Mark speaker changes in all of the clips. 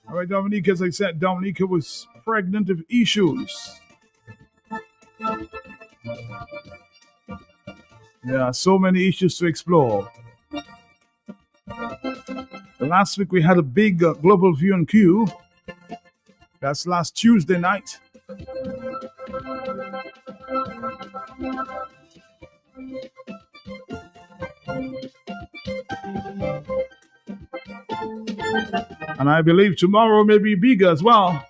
Speaker 1: All right, Dominica, as I said, Dominica was pregnant of issues. Yeah, so many issues to explore. Last week we had a big global view on Q. That's last Tuesday night. And I believe tomorrow may be bigger as well.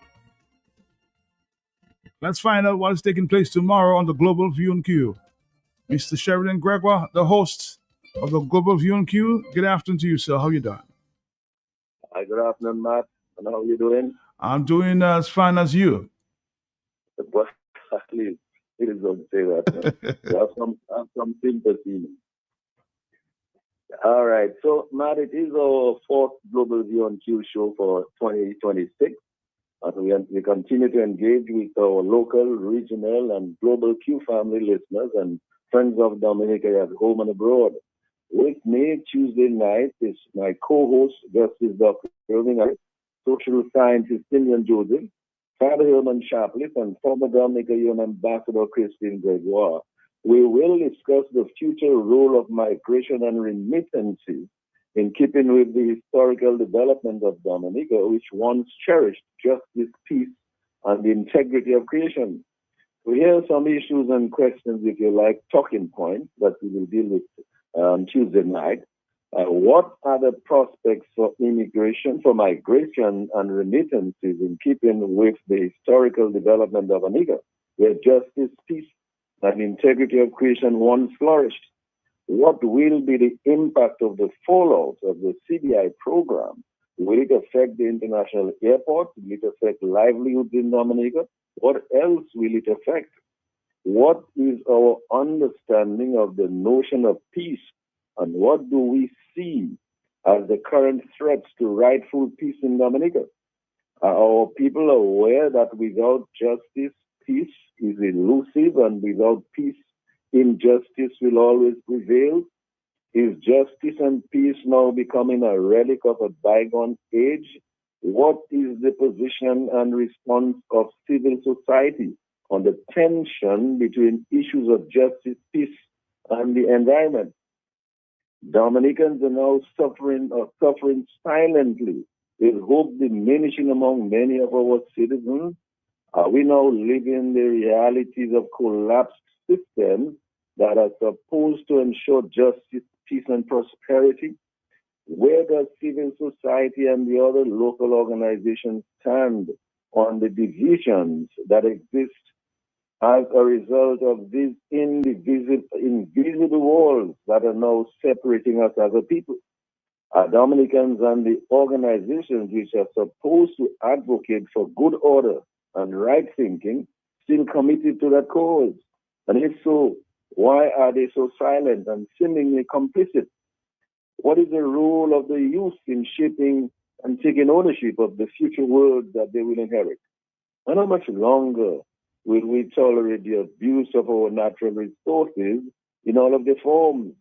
Speaker 1: Let's find out what's taking place tomorrow on the Global View on Q. Mr. Sheridan Gregoire, the host of the Global View on Q. Good afternoon to you, sir. How you doing?
Speaker 2: Hi, good afternoon, Matt. And how are you doing?
Speaker 1: I'm doing as fine as you.
Speaker 2: Well, please don't say that. You have some sympathy. All right. So, Matt, it is our fourth Global View on Q show for 2026. And we continue to engage with our local, regional, and global Q family listeners and friends of Dominica at home and abroad. With me Tuesday night is my co-host, Justice Dr. Irving, social scientist Simeon Joseph, Father Herman Chaplin, and former Dominica UN Ambassador Christine Gregoire. We will discuss the future role of migration and remittances in keeping with the historical development of Dominica, which once cherished justice, peace, and the integrity of creation. We hear some issues and questions, if you like, talking points that we will deal with on Tuesday night. What are the prospects for migration and remittances in keeping with the historical development of Dominica, where justice, peace, and integrity of creation once flourished? What will be the impact of the fallout of the CBI program? Will it affect the international airport? Will it affect livelihoods in Dominica? What else will it affect? What is our understanding of the notion of peace? And what do we see as the current threats to rightful peace in Dominica? Are our people aware that without justice, peace is elusive, and without peace, injustice will always prevail? Is justice and peace now becoming a relic of a bygone age? What is the position and response of civil society on the tension between issues of justice, peace, and the environment? Dominicans are now suffering silently, with hope diminishing among many of our citizens. Are we now living the realities of collapsed systems that are supposed to ensure justice, peace, and prosperity? Where does civil society and the other local organizations stand on the divisions that exist as a result of these invisible walls that are now separating us as a people? Are Dominicans and the organizations which are supposed to advocate for good order and right thinking still committed to that cause? And if so, why are they so silent and seemingly complicit? What is the role of the youth in shaping and taking ownership of the future world that they will inherit? And how much longer will we tolerate the abuse of our natural resources in all of their forms?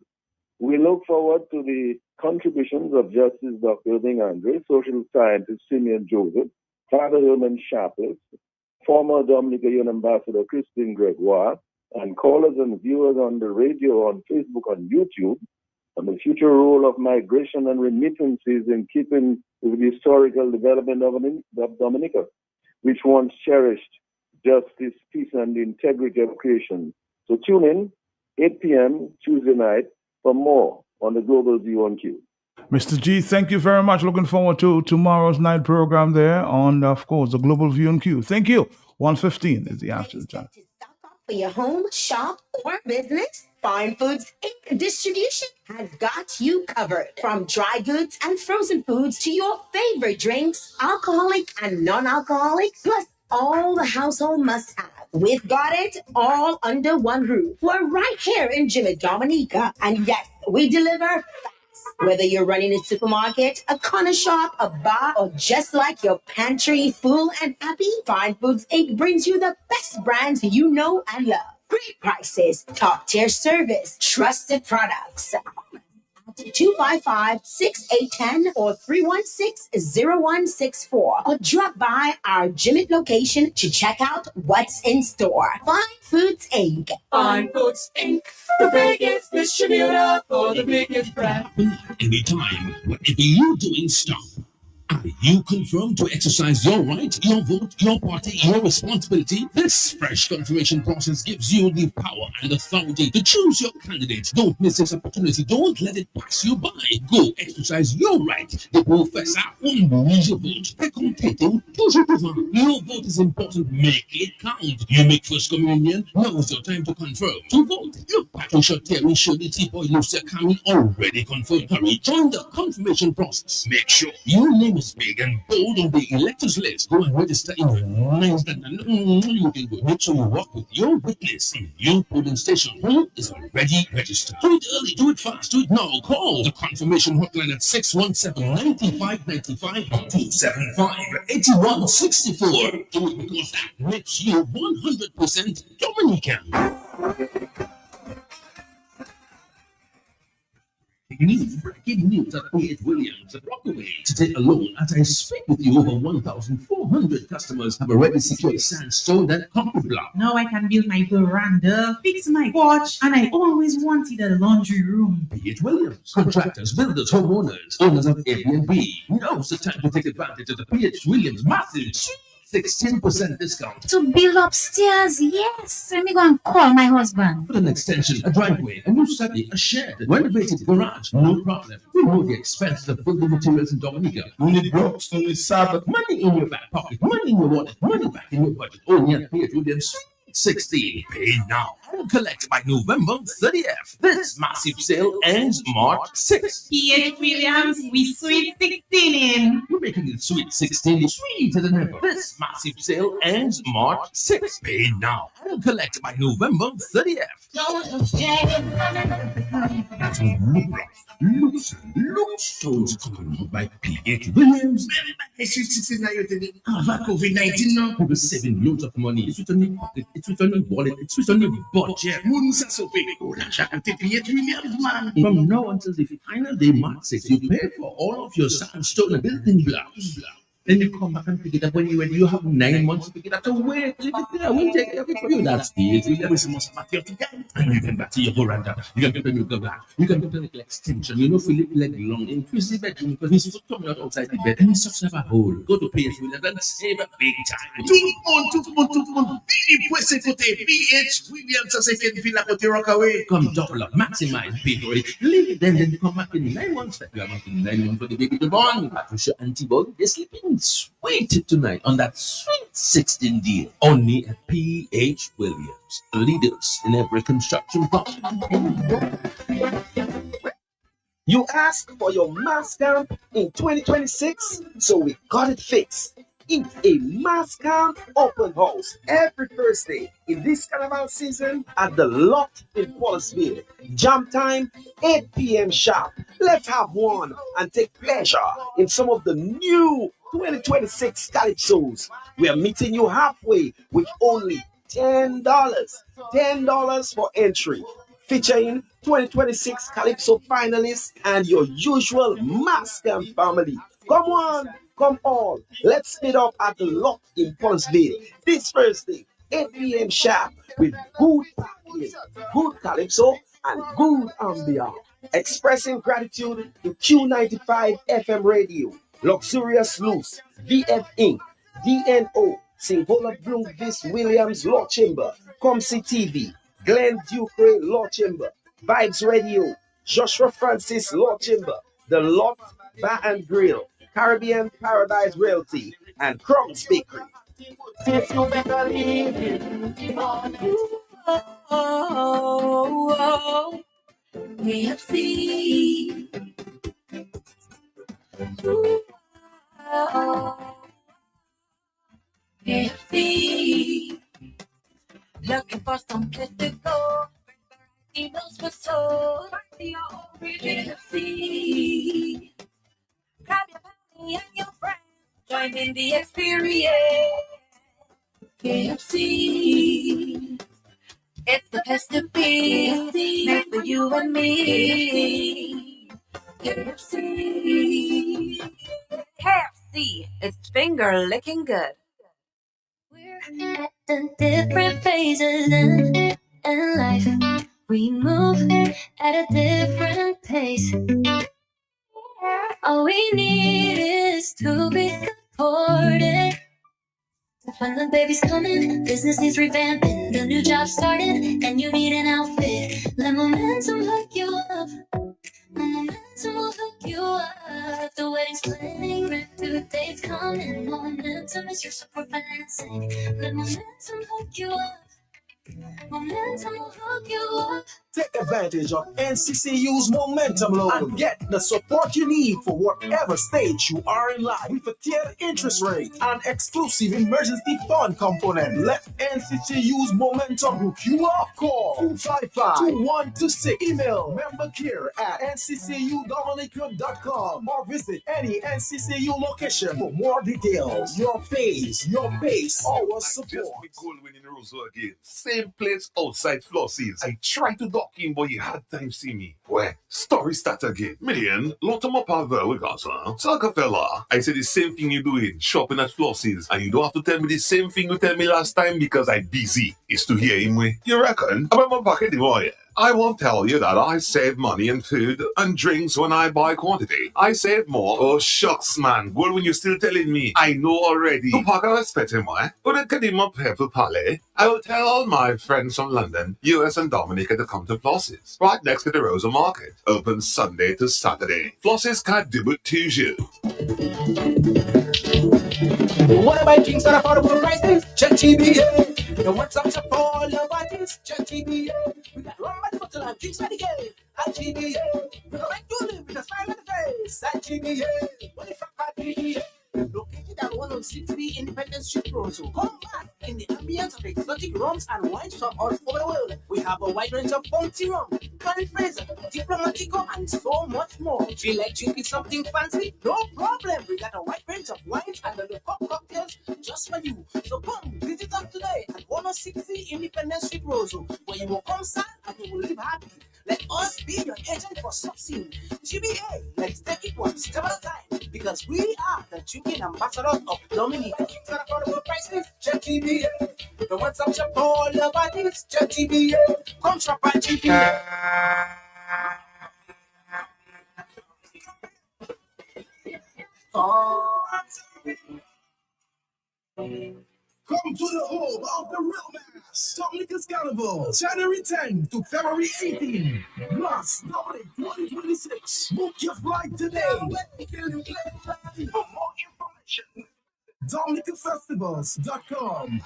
Speaker 2: We look forward to the contributions of Justice Dr. Irving Andre, social scientist Simeon Joseph, Father Herman Chaplin, former Dominica UN Ambassador Christine Gregoire, and callers and viewers on the radio, on Facebook, on YouTube, on the future role of migration and remittances in keeping with the historical development of Dominica, which once cherished justice, peace, and the integrity of creation. So tune in 8 p.m. Tuesday night for more on the Global View on Q.
Speaker 1: Mr. G, thank you very much. Looking forward to tomorrow's night program there on, of course, the Global View on Q. Thank you. 1:15 is the afternoon time.
Speaker 3: For your home, shop, or business, Fine Foods Inc. Distribution has got you covered. From dry goods and frozen foods to your favorite drinks, alcoholic and non-alcoholic, plus all the household must-have. We've got it all under one roof. We're right here in Jimmy Dominica, and yes, we deliver fast. Whether you're running a supermarket, a corner shop, a bar, or just like your pantry full and happy, Fine Foods Inc. brings you the best brands you know and love. Great prices, top tier service, trusted products. 255-6810 or 316-0164 or drop by our Jimmet location to check out what's in store. Fine Foods Inc.
Speaker 4: Fine Foods Inc. The biggest distributor for the biggest brand.
Speaker 5: Anytime, whatever you doing, stop. Are you confirmed to exercise your right, your vote, your party, your responsibility? This fresh confirmation process gives you the power and authority to choose your candidate. Don't miss this opportunity. Don't let it pass you by. Go exercise your right. Déposez faire ça, je vote. Recomptez-vous, toujours devant. Your vote is important. Make it count. You make first communion. Now is your time to confirm. To vote, look back on your Terry, Shirley, T-Boy, Lucia, Kami, already confirmed. Hurry, join the confirmation process. Make sure your name is big and bold on the electors list. Go and register in your names. Make sure you walk with your witness in your polling station who is already registered. Do it early, do it fast, do it now. Call the confirmation hotline at 617-9595 275-8164. Do it because that makes you 100% Dominican. Breaking news at P.H. Williams at Rockaway. Today alone, as I speak with you, over 1,400 customers have already secured sandstone and concrete block.
Speaker 6: Now I can build my veranda, fix my porch, and I always wanted a laundry room.
Speaker 5: P.H. Williams, contractors, builders, homeowners, owners of Airbnb. Now's the time to take advantage of the P.H. Williams massive 16% discount.
Speaker 7: To build upstairs, yes. Let me go and call my husband.
Speaker 5: Put an extension, a driveway, a new study, a shed, renovated garage, no problem. We know the expenses of building materials in Dominica.
Speaker 1: Only brooks, only Sabbath.
Speaker 5: Money in your back pocket, money in your wallet, money back in your budget. Only at P.H. Williams 16. Pay now and collect by November 30th. This massive sale ends March 6th.
Speaker 6: P.H. Williams, we sweet 16 in.
Speaker 5: We're making it sweet 16, sweeter than ever. This massive sale ends March 6th. Pay now and collect by November 30th. That's Look Stones coming by P.H. Williams. About COVID-19 now, people saving loads of money. It's with on your pocket, it's with on your wallet, it's with on your budget. From now until the final day, March 6th, you pay for all of your sandstone and building blocks. Then you come back and pick it up when you're ready. You have 9 months to pick it up. So wait, leave it there. We'll take care of it for you. That's P.H. Williams. And you can back to your veranda. You can get a new garage. You can get a little extension. You know, Philip leg long. Increase the bedroom because he's foot coming out outside the bed. And he's such a hole. Go to P.H. Williams and save a big time.
Speaker 8: Tout le monde, vini pour ce côté. P.H. Williams, ça c'est qu'une ville à côté Rockaway.
Speaker 5: Come double up, maximize, pay for it. Leave it then come back in 9 months. You are not in 9 months for the baby to born. Patricia Antibody, they're sleeping sweet tonight on that sweet 16 deal. Only at P.H. Williams, leaders in every construction project.
Speaker 9: You asked for your mass camp in 2026, so we got it fixed. It's a mass camp open house every Thursday in this carnival season at the Lot in Wallaceville. Jam time, 8 p.m. sharp. Let's have one and take pleasure in some of the new 2026 Calypsos. We are meeting you halfway with only $10. $10 for entry. Featuring 2026 Calypso finalists and your usual mass camp family. Come on, come on. Let's speed up at the Lot in Puntsville this Thursday, 8 p.m. sharp with good parking, good Calypso, and good ambiance. Expressing gratitude to Q95 FM Radio, Luxurious Loose, VF Inc., DNO, Singola Bloomquist Williams Law Chamber, Comsi TV, Glenn Ducre Law Chamber, Vibes Radio, Joshua Francis Law Chamber, The Lot Bar and Grill, Caribbean Paradise Realty, and Crumbs Bakery.
Speaker 4: KFC. KFC. Looking for some place to go. Meals for soul. KFC. Grab your family and your friends. Join in the experience. KFC. It's the best to be. Made for you and me. KFC. KFC. It's finger licking good.
Speaker 10: We're at the different phases in life. We move at a different pace. All we need is to be supported. When the baby's coming, business needs revamping. The new job started, and you need an outfit. Let momentum hook you up. Momentum will hook you up. The wedding's planning, rent due date's coming. Momentum is your support financing. Let momentum hook you up. Momentum will hook you up.
Speaker 9: Take advantage of NCCU's Momentum Loan and get the support you need for whatever stage you are in life with a tiered interest rate and exclusive emergency fund component. Let NCCU's Momentum hook you up. Call 255-2126. Email membercare@nccudominica.com or visit any NCCU location for more details. Your face, your base, our support.
Speaker 11: Just be cool winning Roseau again. Same place outside Flossie's. I tried to dock in, but you had time see me. Well, story start again. Million, lot of my power we got, huh? Saga fella, I said the same thing you doing, shopping at Flossie's, and you don't have to tell me the same thing you tell me last time because I busy. Is to hear him way. You reckon? About my pocket, boy. I won't tell you that I save money in food and drinks when I buy quantity. I save more. Oh, shucks, man. Well, when you're still telling me, I know already. To pack a spetting way, but it can even up here for Palais. I will tell all my friends from London, US and Dominica to come to Floss's, right next to the Rosa Market. Open Sunday to Saturday. Floss's can't do it to you.
Speaker 12: You wanna buy drinks at affordable prices? Check GBA. You want some shop for all your parties? Check GBA. We got rum at the bottle and drinks at the gate. At GBA. We gon' make you live with a smile on the face. At GBA. What if I GBA? Located at 106B Independence Street, Roseau. Come back in the ambience of exotic rums and wines from all over the world. We have a wide range of bounty rum, Curry Fraser, Diplomatico, and so much more. Feel like drinking something fancy? No problem. We got a wide range of wines and the pop cocktails just for you. So come visit us today at 106C Independence Street, Roseau, where you will come sad and you will live happy. Let us be your agent for succeeding. GBA, let's take it one step at a time because we are the drinking ambassadors of Dominica. Drinks at affordable prices, check GBA. The WhatsApp shop for all your parties, check GBA. Come shop at GBA.
Speaker 8: Come to the home of the real mass, Dominica's Carnival, January 10 to February 18. Plus, Dominic 2026. Book your flight today. For more information, DominicaFestivals.com.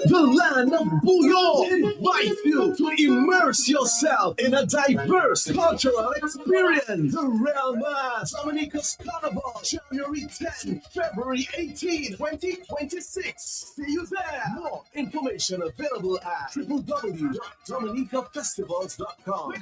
Speaker 8: The land of Bouillon invites you to immerse yourself in a diverse cultural experience. The Real Mass Dominica's Carnival, January 10, February 18, 2026. See you there. More information available at www.dominicafestivals.com.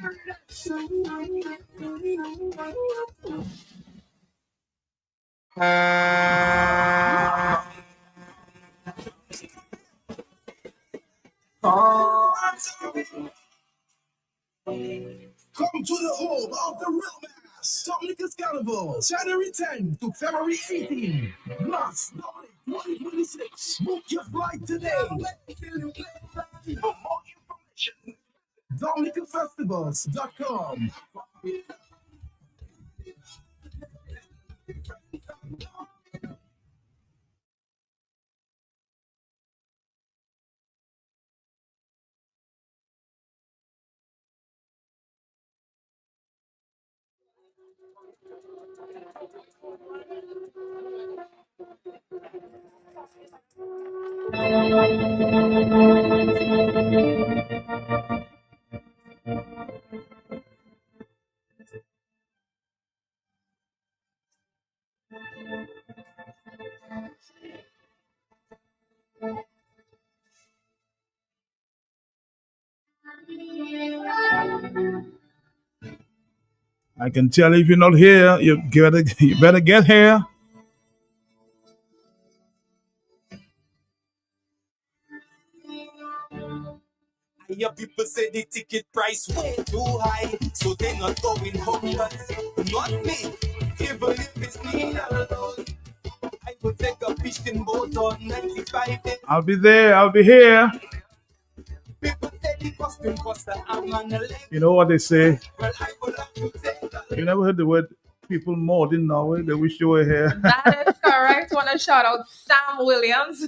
Speaker 8: Come to the home of the real mass, Dominica's Carnival, January 10 to February 18. Plus, Dominic 2026. Book your flight today. For more information, DominicaFestivals.com.
Speaker 1: I can tell if you're not here, you better get here.
Speaker 12: Your people say the ticket price way too high, so they not going homeless. Not me, even if it's me alone. I would take a fishing boat on 95 days.
Speaker 1: I'll be there. I'll be here.
Speaker 12: People say the costume cost an arm and a leg.
Speaker 1: You know what they say?
Speaker 12: Well, I would have to take that.
Speaker 1: You never heard the word people more in Norway? They wish you were here.
Speaker 13: That is correct. Want to shout out Sam Williams.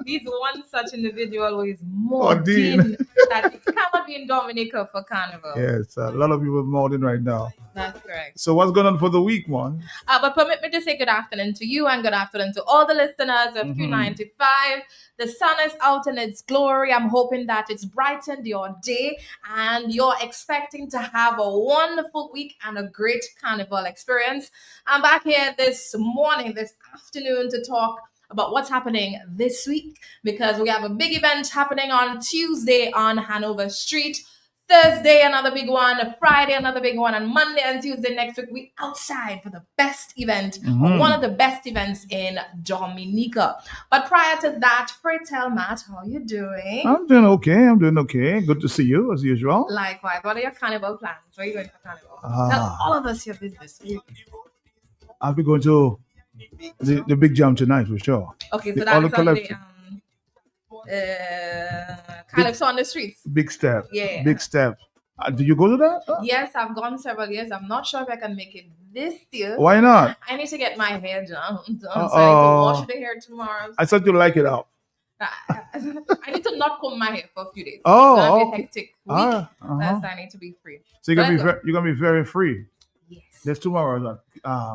Speaker 13: He's one such individual who is more
Speaker 1: Dean.
Speaker 13: that it cannot be in Dominica for Carnival.
Speaker 1: Yes, a lot of people modding right now.
Speaker 13: That's correct.
Speaker 1: So what's going on for the week, man?
Speaker 13: But permit me to say good afternoon to you and good afternoon to all the listeners of Q95. The sun is out in its glory. I'm hoping that it's brightened your day and you're expecting to have a wonderful week and a great Carnival experience. I'm back here this afternoon to talk about what's happening this week because we have a big event happening on Tuesday on Hanover Street. Thursday, another big one. Friday, another big one. And Monday and Tuesday next week, we outside for the best event, or one of the best events in Dominica. But prior to that, pray tell Matt, how are you doing?
Speaker 1: I'm doing okay. Good to see you as usual.
Speaker 13: Likewise. What are your Carnival plans? Where are you going for Carnival? Tell all of us your business.
Speaker 1: I'll be going to the big jam tonight for sure.
Speaker 13: Okay, so that's on the Calypso on the streets.
Speaker 1: Big step.
Speaker 13: Yeah.
Speaker 1: Big step. Did you go to that?
Speaker 13: Yes, I've gone several years. I'm not sure if I can make it this year.
Speaker 1: Why not?
Speaker 13: I need to get my hair done. So I need to wash the hair tomorrow.
Speaker 1: I thought you like it out.
Speaker 13: I need to not comb my hair for a few days.
Speaker 1: Oh,
Speaker 13: it's gonna be a hectic week.
Speaker 1: Uh-huh.
Speaker 13: I need to be free.
Speaker 1: So you're gonna be very free.
Speaker 13: Yes.
Speaker 1: There's tomorrow.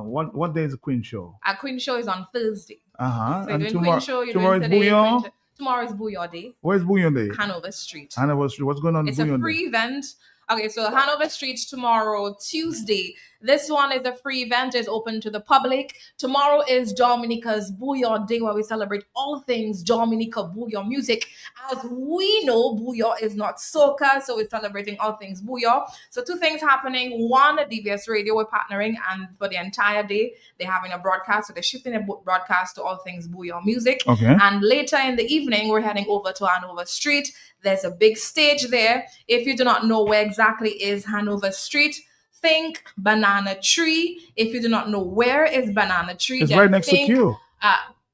Speaker 1: What day is the Queen show?
Speaker 13: Our Queen show is on Thursday.
Speaker 1: Uh-huh.
Speaker 13: So you're doing
Speaker 1: tomorrow,
Speaker 13: Queen show. You're
Speaker 1: tomorrow
Speaker 13: doing
Speaker 1: is
Speaker 13: today.
Speaker 1: Bouillon.
Speaker 13: Tomorrow is Bouillon Day.
Speaker 1: Where's Bouillon Day?
Speaker 13: Hanover Street.
Speaker 1: Hanover Street. What's going on?
Speaker 13: It's
Speaker 1: Bouillon
Speaker 13: a free event. Okay, so Hanover Street tomorrow, Tuesday. This one is a free event. It's open to the public. Tomorrow is Dominica's Bouillon Day, where we celebrate all things Dominica Bouillon music. As we know, Bouillon is not soca, so we're celebrating all things Bouillon. So two things happening. One, DBS Radio, we're partnering, and for the entire day, they're having a broadcast. So they're shifting a broadcast to all things Bouillon music.
Speaker 1: Okay.
Speaker 13: And later in the evening, we're heading over to Hanover Street. There's a big stage there. If you do not know where exactly is Hanover Street, think Banana Tree. If you do not know where is Banana Tree,
Speaker 1: it's
Speaker 13: then
Speaker 1: right next to
Speaker 13: think,
Speaker 1: Q.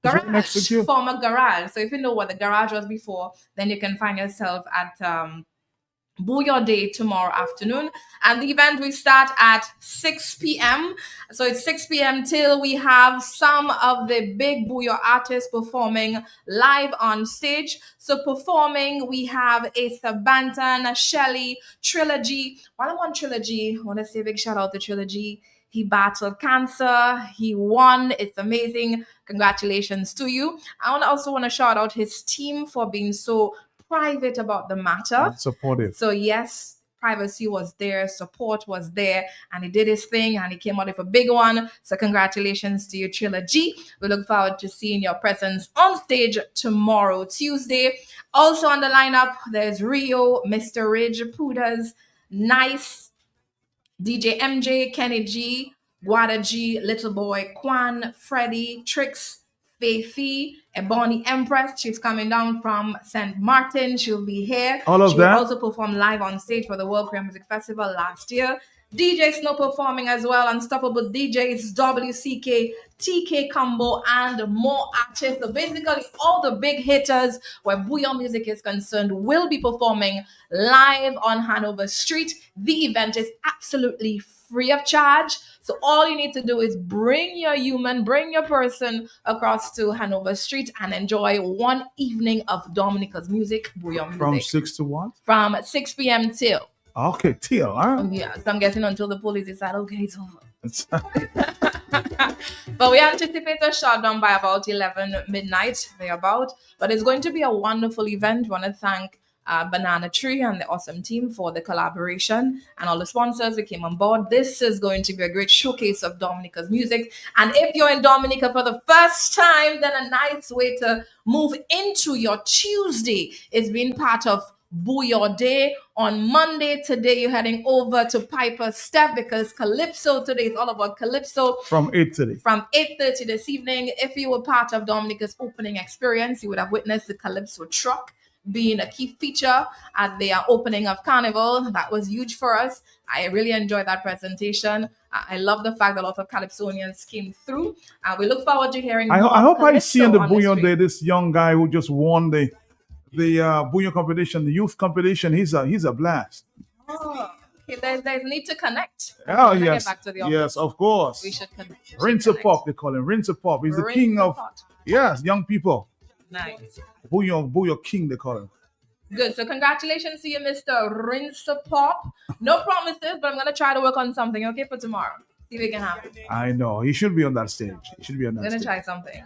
Speaker 13: Garage,
Speaker 1: right next to Q.
Speaker 13: former garage. So if you know what the garage was before, then you can find yourself at Bouillon Day tomorrow afternoon. And the event will start at 6 p.m. So it's 6 p.m. till we have some of the big Bouillon artists performing live on stage. So performing, we have Asa Banton, Shelly, Trilogy. While I'm on Trilogy, I want to say a big shout out to Trilogy. He battled cancer. He won. It's amazing. Congratulations to you. I also want to shout out his team for being so private about the matter.
Speaker 1: Supportive.
Speaker 13: So yes, privacy was there, support was there, and he did his thing and he came out with a big one. So congratulations to you, Trilogy. We look forward to seeing your presence on stage tomorrow, Tuesday. Also on the lineup, there's Rio, Mr. Ridge, Pooders, Nice, DJ MJ, Kenny G, Guada G, Little Boy, Quan, Freddie, Trix, Faithy, Ebony Empress. She's coming down from St. Martin. She'll be here.
Speaker 1: All of
Speaker 13: she
Speaker 1: that.
Speaker 13: will also perform live on stage for the World Korean Music Festival last year. DJ Snow performing as well. Unstoppable DJs, WCK, TK Combo, and more artists. So basically, all the big hitters where Bouillon music is concerned will be performing live on Hanover Street. The event is absolutely free of charge. So all you need to do is bring your human, bring your person across to Hanover Street and enjoy one evening of Dominica's music, Bouillon music.
Speaker 1: From 6 to what?
Speaker 13: From 6 p.m. till.
Speaker 1: Okay, till. All right.
Speaker 13: Yeah, so I'm guessing until the police decide, okay, it's over. But we anticipate a shutdown by about 11 midnight, thereabout. But it's going to be a wonderful event. We want to thank Banana Tree and the awesome team for the collaboration and all the sponsors that came on board. This is going to be a great showcase of Dominica's music. And if you're in Dominica for the first time, then a nice way to move into your Tuesday is being part of Booyah Day. On Monday, today, you're heading over to Piper Step because Calypso today is all about Calypso.
Speaker 1: From 8 today.
Speaker 13: From 8:30 this evening. If you were part of Dominica's opening experience, you would have witnessed the Calypso truck being a key feature at the opening of Carnival. That was huge for us. I really enjoyed that presentation. I love the fact that a lot of Calypsonians came through. We look forward to hearing
Speaker 1: I
Speaker 13: more
Speaker 1: hope I
Speaker 13: Calypso
Speaker 1: see on the
Speaker 13: on
Speaker 1: Bouillon
Speaker 13: street.
Speaker 1: Day this young guy who just won the Bouillon competition, the youth competition. He's a blast.
Speaker 13: Oh, okay, there's need to connect.
Speaker 1: Oh
Speaker 13: When I
Speaker 1: yes,
Speaker 13: get back to the office,
Speaker 1: yes, of course.
Speaker 13: we should connect.
Speaker 1: Rinse a pop, they call him Rinse a pop. He's the
Speaker 13: Rinse
Speaker 1: king
Speaker 13: a
Speaker 1: of
Speaker 13: pot.
Speaker 1: young people.
Speaker 13: Nice.
Speaker 1: Bouillon king, they call him.
Speaker 13: Good. So congratulations to you, Mr. Rinse Pop. No promises, but I'm gonna try to work on something, okay, for tomorrow. See if it can happen.
Speaker 1: I know he should be on that stage. He should be on
Speaker 13: I'm
Speaker 1: that
Speaker 13: gonna
Speaker 1: stage.
Speaker 13: try something.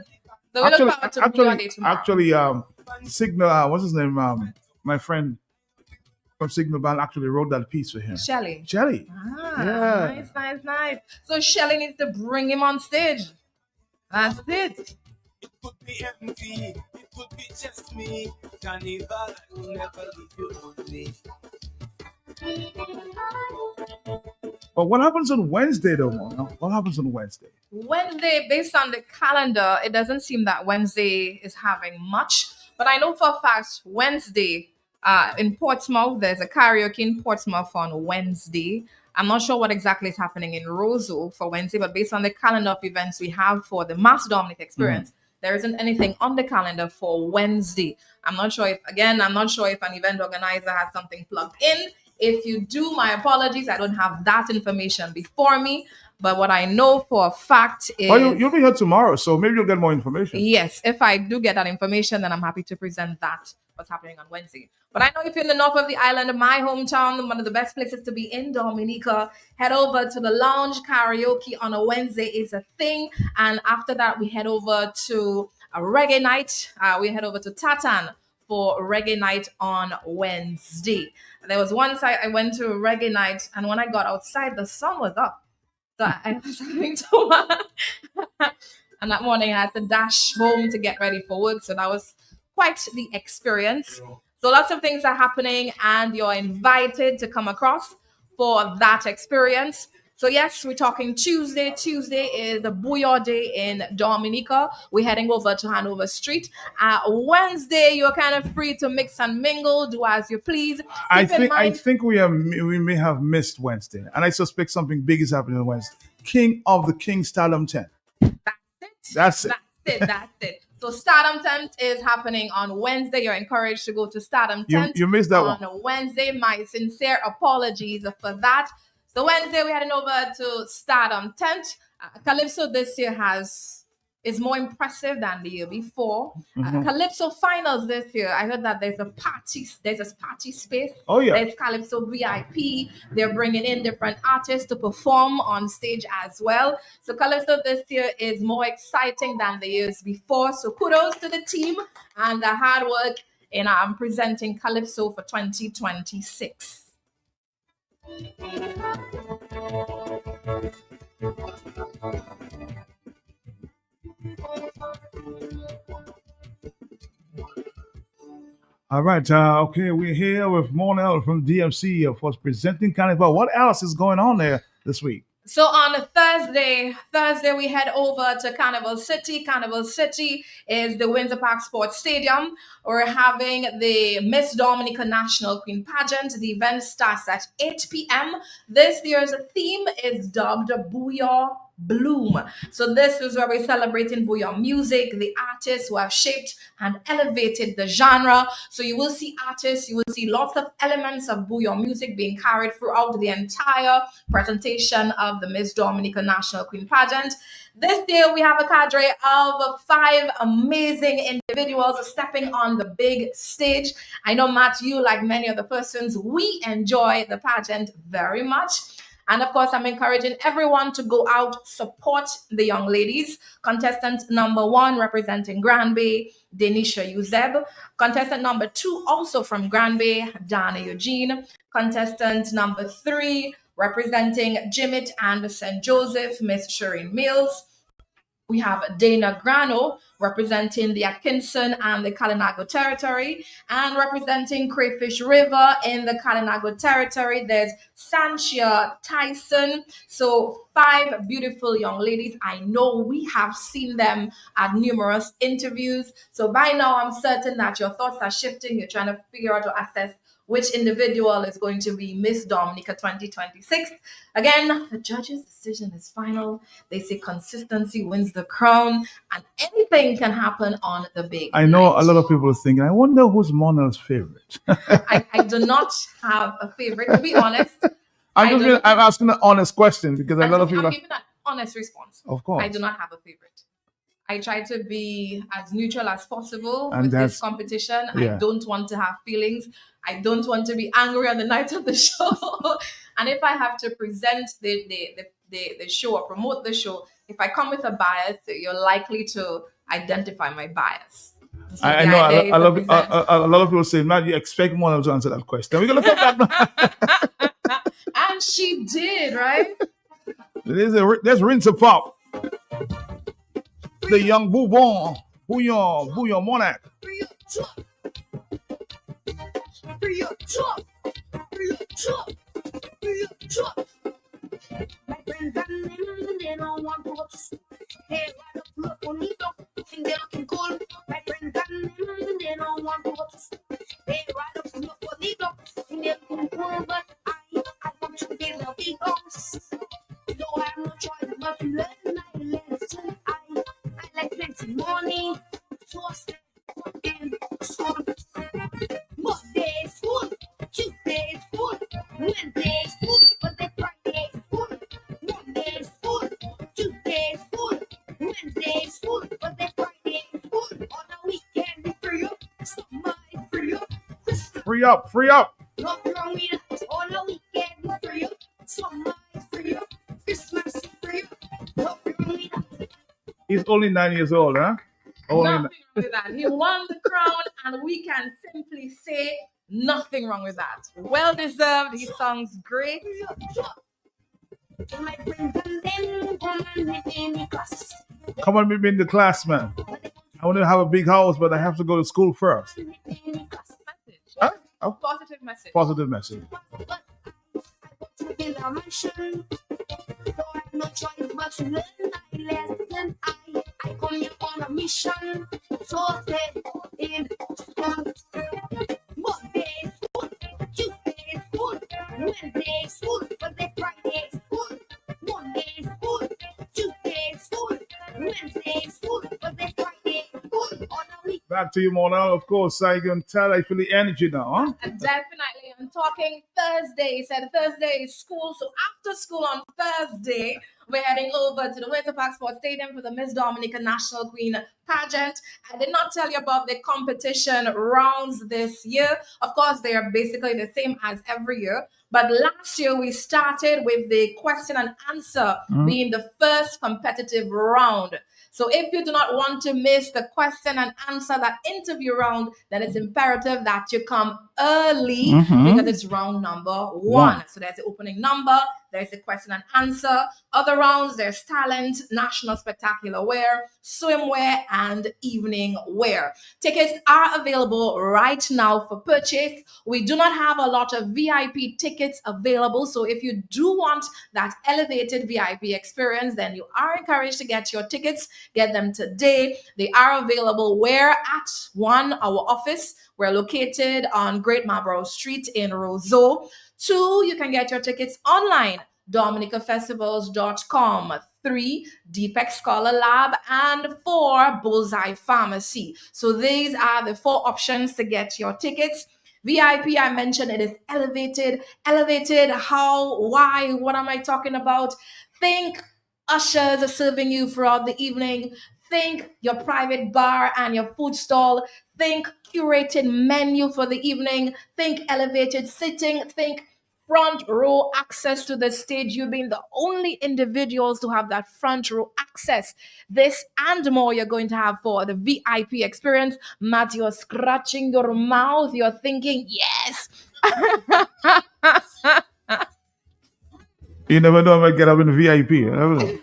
Speaker 13: So we look forward to Bouillon Day tomorrow.
Speaker 1: Signal. What's his name? My friend from Signal Band actually wrote that piece for him.
Speaker 13: Shelly.
Speaker 1: Yeah.
Speaker 13: Nice. So Shelly needs to bring him on stage. That's it.
Speaker 14: It could be empty, it could be just me. Carnival, I will never leave you lonely.
Speaker 1: But what happens on Wednesday, though, Mona? What happens on Wednesday?
Speaker 13: Wednesday, based on the calendar, it doesn't seem that Wednesday is having much. But I know for a fact Wednesday in Portsmouth, there's a karaoke in Portsmouth on Wednesday. I'm not sure what exactly is happening in Roseau for Wednesday, but based on the calendar of events we have for the Mass Dominic experience, there isn't anything on the calendar for Wednesday. I'm not sure if an event organizer has something plugged in. If you do, my apologies. I don't have that information before me. But what I know for a fact is...
Speaker 1: Well, you'll be here tomorrow, so maybe you'll get more information.
Speaker 13: Yes, if I do get that information, then I'm happy to present that, what's happening on Wednesday. But I know if you're in the north of the island, my hometown, one of the best places to be in Dominica, head over to the Lounge. Karaoke on a Wednesday is a thing. And after that, we head over to a reggae night. We head over to Tatan for reggae night on Wednesday. There was once I went to a reggae night, and when I got outside, the sun was up. So I was having to, and that morning I had to dash home to get ready for work. So that was quite the experience. So lots of things are happening, and you're invited to come across for that experience. So yes, we're talking Tuesday. Tuesday is the Booyah Day in Dominica. We're heading over to Hanover Street. Wednesday, you're kind of free to mix and mingle, do as you please.
Speaker 1: I think we may have missed Wednesday, and I suspect something big is happening on Wednesday. King of the King Stardom 10. That's it. So Stardom Tent is happening on Wednesday. You're encouraged to go to Stardom Tent. You missed that
Speaker 13: on
Speaker 1: one.
Speaker 13: Wednesday. My sincere apologies for that. So Wednesday, we're heading over to Stardom Tent. Calypso this year is more impressive than the year before. Calypso finals this year. I heard that there's a party space.
Speaker 1: Oh yeah.
Speaker 13: There's Calypso VIP. They're bringing in different artists to perform on stage as well. So Calypso this year is more exciting than the years before. So kudos to the team and the hard work in presenting Calypso for 2026.
Speaker 1: All right. Okay, we're here with Monel from DMC for presenting Carnival. What else is going on there this week?
Speaker 13: So on Thursday we head over to Carnival City. Carnival City is the Windsor Park Sports Stadium. We're having the Miss Dominica National Queen Pageant. The event starts at 8 p.m. This year's theme is dubbed Booyah Bloom. So this is where we're celebrating Booyah music, the artists who have shaped and elevated the genre. So you will see artists, you will see lots of elements of Booyah music being carried throughout the entire presentation of the Miss Dominica National Queen Pageant. This year we have a cadre of 5 amazing individuals stepping on the big stage. I know, Matt, you, like many other persons, we enjoy the pageant very much. And of course, I'm encouraging everyone to go out, support the young ladies. Contestant number 1 representing Grand Bay, Denisha Uzeb. Contestant number 2, also from Grand Bay, Dana Eugene. Contestant number 3, representing Jimmet and St. Joseph, Miss Shireen Mills. We have Dana Grano representing the Atkinson and the Kalinago territory, and representing Crayfish River in the Kalinago territory, there's Sanchia Tyson. So 5 beautiful young ladies. I know we have seen them at numerous interviews. So by now, I'm certain that your thoughts are shifting. You're trying to figure out to assess which individual is going to be Miss Dominica 2026. Again, the judge's decision is final. They say consistency wins the crown, and anything can happen on the big.
Speaker 1: I know a lot of people are thinking, I wonder who's Mona's favorite.
Speaker 13: I do not have a favorite, to be honest.
Speaker 1: I'm asking an honest question because a lot of people
Speaker 13: I'm
Speaker 1: are.
Speaker 13: giving an honest response.
Speaker 1: Of course.
Speaker 13: I do not have a favorite. I try to be as neutral as possible
Speaker 1: And
Speaker 13: with
Speaker 1: that's-
Speaker 13: this competition.
Speaker 1: yeah.
Speaker 13: I don't want to have feelings. I don't want to be angry on the night of the show. And if I have to present the show or promote the show, if I come with a bias, you're likely to identify my bias. So
Speaker 1: I
Speaker 13: the
Speaker 1: know
Speaker 13: idea is
Speaker 1: a
Speaker 13: to
Speaker 1: lot,
Speaker 13: present.
Speaker 1: a lot of people say, Matt, you expect Mona to answer that question. We're going to come back.
Speaker 13: And she did, right?
Speaker 1: There's Rinse a Pop. The young Bouillon Monarch.
Speaker 10: My friends and them, they don't want to go to school. Hey, why the look bonito? Think they're looking cool. My friends and them, they don't want to go to school. Hey, why the look bonito? Think they're looking cool. But I want to be the egos. Though I have no choice but to learn my lesson. I like plenty money. So I stay in school. Monday school, Tuesday school, Wednesday school, but they Friday school. Monday school, Tuesday school, Wednesday school, but they Friday school. On the weekend they free up, summer is free up, Christmas.
Speaker 1: Free up.
Speaker 10: Nothing wrong with that. On the weekend they free up, summer is free up, Christmas is free up. Nothing wrong with that.
Speaker 1: He's only 9 years old, huh? Only
Speaker 13: Nothing wrong with that. He won the crown, and we can simply say nothing wrong with that. Well deserved. He sounds great.
Speaker 10: My friends and them come and meet me in the class.
Speaker 1: Come on, meet me in the class, man. I want to have a big house, but I have to go to school first. Huh? Oh,
Speaker 13: Positive message.
Speaker 1: positive message.
Speaker 10: To build a mansion. Though I have no choice but to learn my lesson. I come here on a mission. So stay in school. Monday school, Tuesday school, Wednesday school, but they Friday school. Monday school, Tuesday school, Wednesday school, but they Friday school. On a week.
Speaker 1: Back to you, Mona. Of course, I can tell I feel the energy now, huh?
Speaker 13: Definitely. I'm talking Thursday. He said Thursday is school. So after school on Thursday, we're heading over to the Winter Park Sports Stadium for the Miss Dominica National Queen pageant. I did not tell you about the competition rounds this year. Of course, they are basically the same as every year. But last year, we started with the question and answer being the first competitive round. So if you do not want to miss the question and answer, that interview round, then it's imperative that you come early because it's round number one. So there's the opening number, there's the question and answer. Other rounds, there's talent, national spectacular wear, swimwear, and evening wear. Tickets are available right now for purchase. We do not have a lot of VIP tickets available. So if you do want that elevated VIP experience, then you are encouraged to get your tickets. Get them today. They are available where at one, our office. We're located on Great Marlborough Street in Roseau. 2, you can get your tickets online, dominicafestivals.com. 3, Deepak Scholar Lab, and 4, Bullseye Pharmacy. So these are the 4 options to get your tickets. VIP, I mentioned it is elevated. Elevated, how, why, what am I talking about? Think ushers are serving you throughout the evening. Think your private bar and your food stall. Think curated menu for the evening. Think elevated sitting. Think front row access to the stage. You being the only individuals to have that front row access. This and more you're going to have for the VIP experience. Matt, you're scratching your mouth. You're thinking, yes.
Speaker 1: You never know if I get up in the VIP. You never know.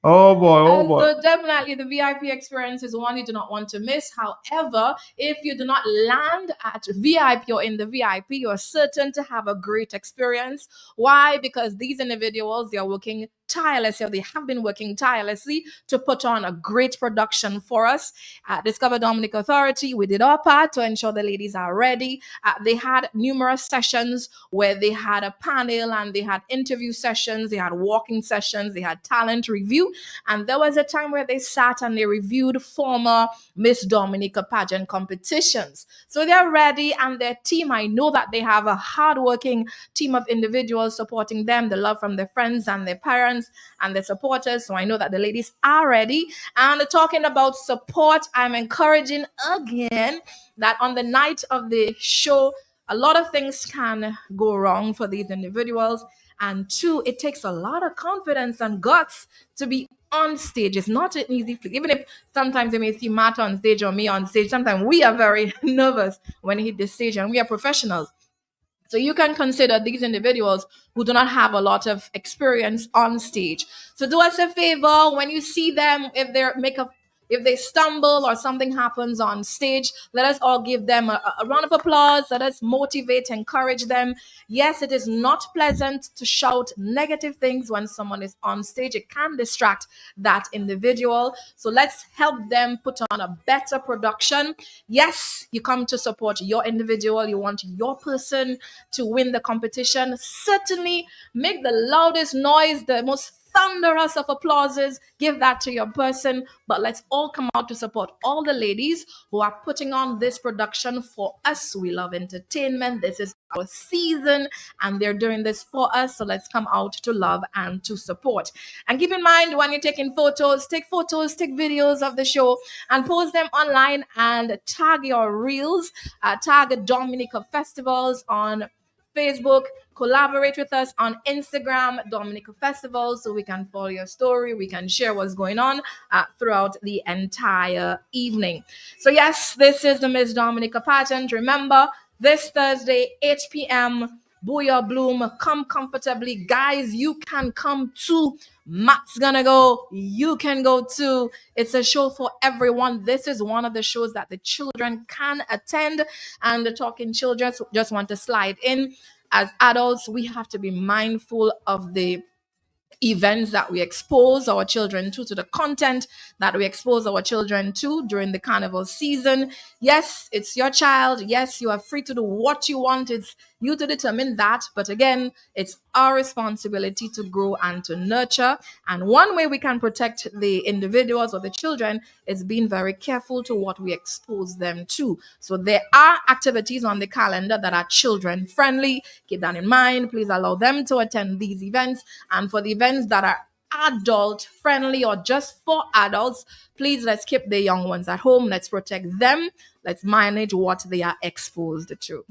Speaker 1: Oh boy, oh boy.
Speaker 13: So definitely the VIP experience is one you do not want to miss. However, if you do not land at VIP or in the VIP, you're certain to have a great experience. Why? Because these individuals, they are working tirelessly, or they have been working tirelessly to put on a great production for us. At Discover Dominic Authority, we did our part to ensure the ladies are ready. They had numerous sessions where they had a panel and they had interview sessions, they had walking sessions, they had talent review. And there was a time where they sat and they reviewed former Miss Dominica pageant competitions. So they're ready, and their team, I know that they have a hardworking team of individuals supporting them, the love from their friends and their parents and their supporters. So I know that the ladies are ready. And talking about support, I'm encouraging again that on the night of the show, a lot of things can go wrong for these individuals. And two, it takes a lot of confidence and guts to be on stage. It's not an easy feat. Even if sometimes you may see Matt on stage or me on stage, sometimes we are very nervous when we hit the stage, and we are professionals. So you can consider these individuals who do not have a lot of experience on stage. So do us a favor when you see them, if they stumble or something happens on stage, let us all give them a round of applause. Let us motivate, encourage them. Yes, it is not pleasant to shout negative things when someone is on stage. It can distract that individual. So let's help them put on a better production. Yes, you come to support your individual. You want your person to win the competition. Certainly make the loudest noise, the most thunderous of applauses. Give that to your person. But let's all come out to support all the ladies who are putting on this production for us. We love entertainment. This is our season, and they're doing this for us. So let's come out to love and to support. And keep in mind, when you're taking photos, take videos of the show and post them online, and tag your reels, tag Dominica Festivals on Facebook, collaborate with us on Instagram, Dominica Festival, so we can follow your story, we can share what's going on throughout the entire evening. So yes, this is the Miss Dominica pageant. Remember, this Thursday, 8 p.m., Booyah Bloom, come comfortably. Guys, you can come too. Matt's gonna go. You can go too. It's a show for everyone. This is one of the shows that the children can attend. And the talking children just want to slide in. As adults, we have to be mindful of the events that we expose our children to the content that we expose our children to during the carnival season. Yes, it's your child. Yes, you are free to do what you want. It's you to determine that. But again, it's our responsibility to grow and to nurture. And one way we can protect the individuals or the children is being very careful to what we expose them to. So there are activities on the calendar that are children friendly. Keep that in mind. Please allow them to attend these events. And for the events that are adult friendly or just for adults, please let's keep the young ones at home. Let's protect them. Let's manage what they are exposed to.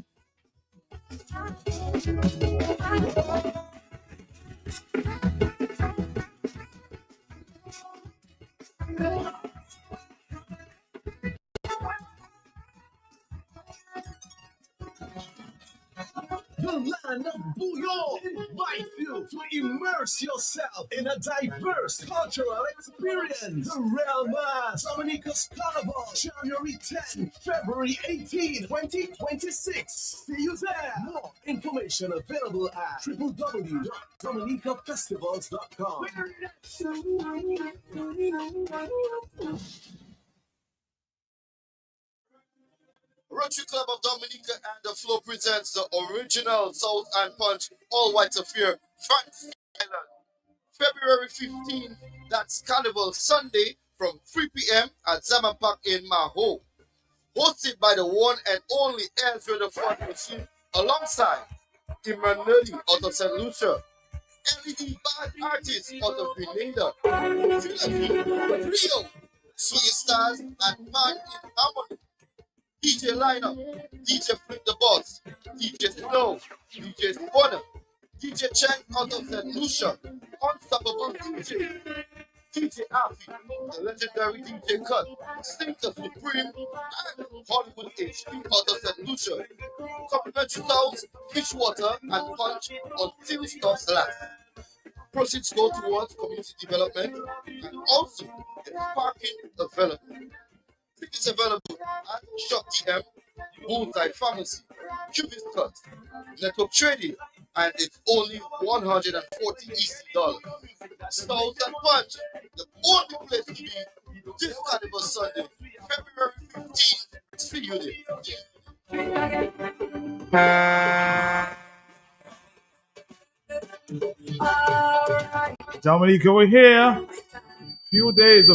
Speaker 8: The land of Bouillon invites you to immerse yourself in a diverse cultural experience. The Real Mass Dominica's Carnival, January 10, February 18, 2026. See you there. More information available at www.dominicafestivals.com.
Speaker 15: Rotary Club of Dominica and the Flow presents the original South and Punch All White Affair, Francis Island. February 15th, that's Carnival Sunday from 3 p.m. at Zaman Park in Maho. Hosted by the one and only Ezra the Fun Machine alongside Emmanuel out of St. Lucia, LED Bad Artists out of Grenada, Rio, Sweet Stars, and Man in Harmony. DJ Lineup, DJ Flip the Boss, DJ Snow, DJ Spawner, DJ Chang out of St. Lucia, Unstoppable DJ, DJ Afi, the legendary DJ Cut, Stinker Supreme, and Hollywood HD out of St. Lucia. Complimentary South, Fishwater, and Punch until stops last. Proceeds go towards community development and also the parking available. Tickets available at Shop DM, Bullseye Pharmacy, Cubis Cut, Network Trading, and it's only 140 EC dollars. Stout and Punch, the only place to be this Carnival Sunday, February 15th. See you there.
Speaker 1: Dominica, we're here. Few days.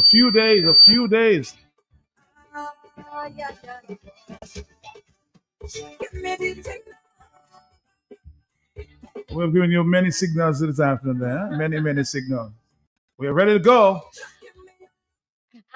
Speaker 1: We're giving you many signals this afternoon there. Many signals. We're ready to go.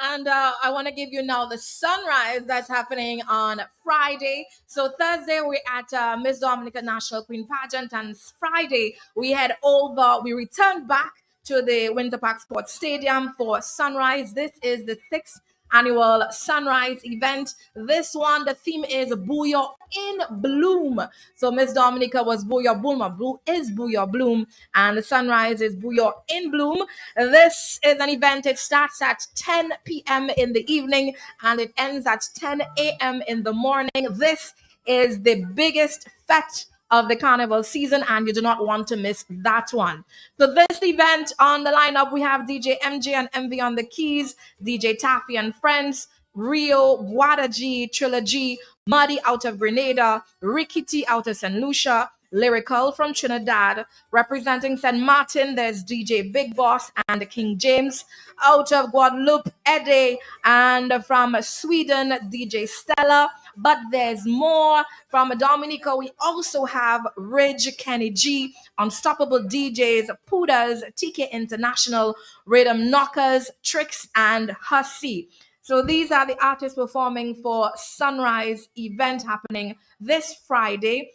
Speaker 13: And I want to give you now the sunrise that's happening on Friday. So Thursday we're at Miss Dominica National Queen Pageant, and Friday we returned back to the Winter Park Sports Stadium for sunrise. This is the 6th annual sunrise event. This one, the theme is Booyah in Bloom. So Miss Dominica was Booyah Bloom, Blue is Booyah Bloom, and the sunrise is Booyah in Bloom. This is an event. It starts at 10 p.m. in the evening and it ends at 10 a.m. in the morning. This is the biggest fete of the carnival season, and you do not want to miss that one. So this event, on the lineup, we have DJ MJ and MV on the keys, DJ Taffy and Friends, Rio, Wada G, Trilogy, Muddy out of Grenada, Ricky T out of St. Lucia, Lyrical from Trinidad. Representing St. Martin, there's DJ Big Boss and King James. Out of Guadeloupe, Eddie, and from Sweden, DJ Stella. But there's more. From Dominica, we also have Ridge, Kenny G, Unstoppable DJs, Pudas, TK International, Rhythm Knockers, Tricks, and Hussy. So these are the artists performing for Sunrise event happening this Friday.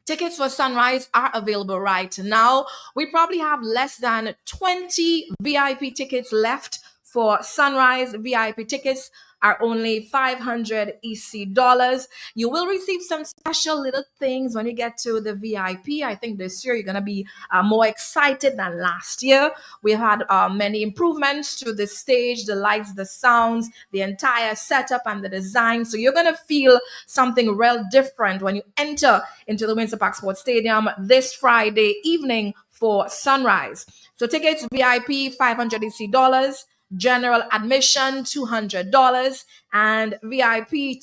Speaker 13: Tickets for Sunrise are available right now. We probably have less than 20 VIP tickets left for Sunrise. VIP tickets are only $500 EC dollars. You will receive some special little things when you get to the VIP. I think this year you're going to be more excited than last year. We had many improvements to the stage, the lights, the sounds, the entire setup and the design. So you're going to feel something real different when you enter into the Windsor Park Sports Stadium this Friday evening for Sunrise. So tickets VIP $500 EC dollars. General admission $200 and VIP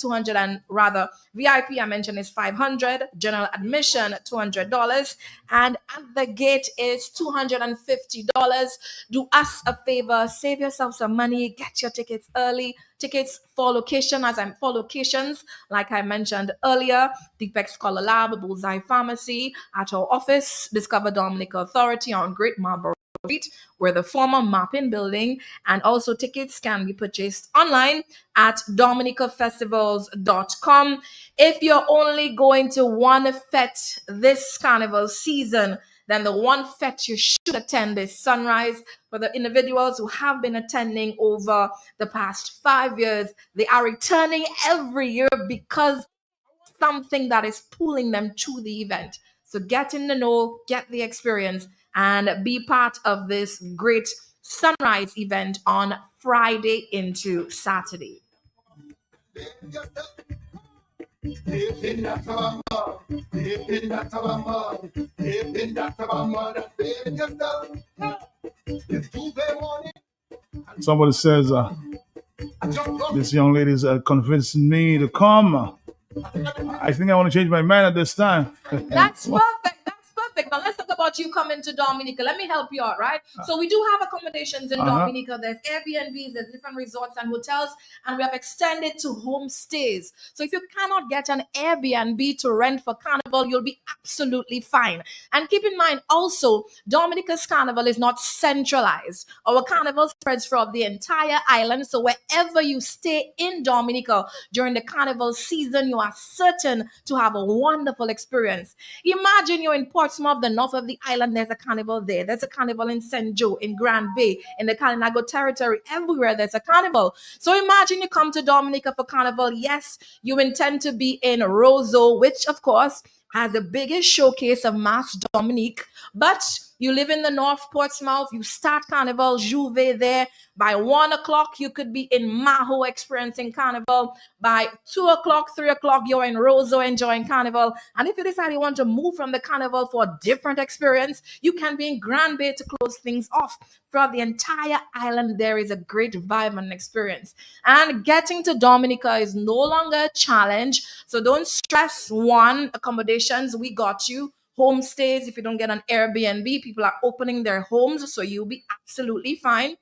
Speaker 13: VIP I mentioned is $500. General admission $200 and at the gate is $250. Do us a favor, save yourself some money, get your tickets early. Tickets for locations, like I mentioned earlier, Deepex Scholar Lab, Bullseye Pharmacy, at our office, Discover Dominica Authority on Great Marlborough Street, where the former Mappin building, and also tickets can be purchased online at dominicafestivals.com. If you're only going to one fete this carnival season, then the one fete you should attend is Sunrise. For the individuals who have been attending over the past 5 years, they are returning every year because something that is pulling them to the event. So get in the know, get the experience, and be part of this great Sunrise event on Friday into Saturday.
Speaker 1: Somebody says, this young lady is convincing me to come. I think I want to change my mind at this time.
Speaker 13: That's perfect. Now let's talk about you coming to Dominica. Let me help you out, right? So we do have accommodations in Dominica. There's Airbnbs, there's different resorts and hotels, and we have extended to homestays. So if you cannot get an Airbnb to rent for Carnival, you'll be absolutely fine. And keep in mind also, Dominica's Carnival is not centralized. Our Carnival spreads throughout the entire island. So wherever you stay in Dominica during the Carnival season, you are certain to have a wonderful experience. Imagine you're in Portsmouth, the north of the island, there's a carnival there. There's a carnival in St. Joe, in Grand Bay, in the Kalinago territory. Everywhere there's a carnival. So imagine you come to Dominica for Carnival. Yes, you intend to be in Roseau, which of course has the biggest showcase of Mass Dominique. But you live in the North Portsmouth, you start Carnival Juve there. By 1 o'clock, you could be in Maho experiencing Carnival. By 2 o'clock, 3 o'clock, you're in Roseau enjoying Carnival. And if you decide you want to move from the Carnival for a different experience, you can be in Grand Bay to close things off. Throughout the entire island, there is a great vibe and experience. And getting to Dominica is no longer a challenge. So don't stress. One, accommodations, we got you. Homestays, if you don't get an Airbnb, people are opening their homes, so you'll be absolutely fine.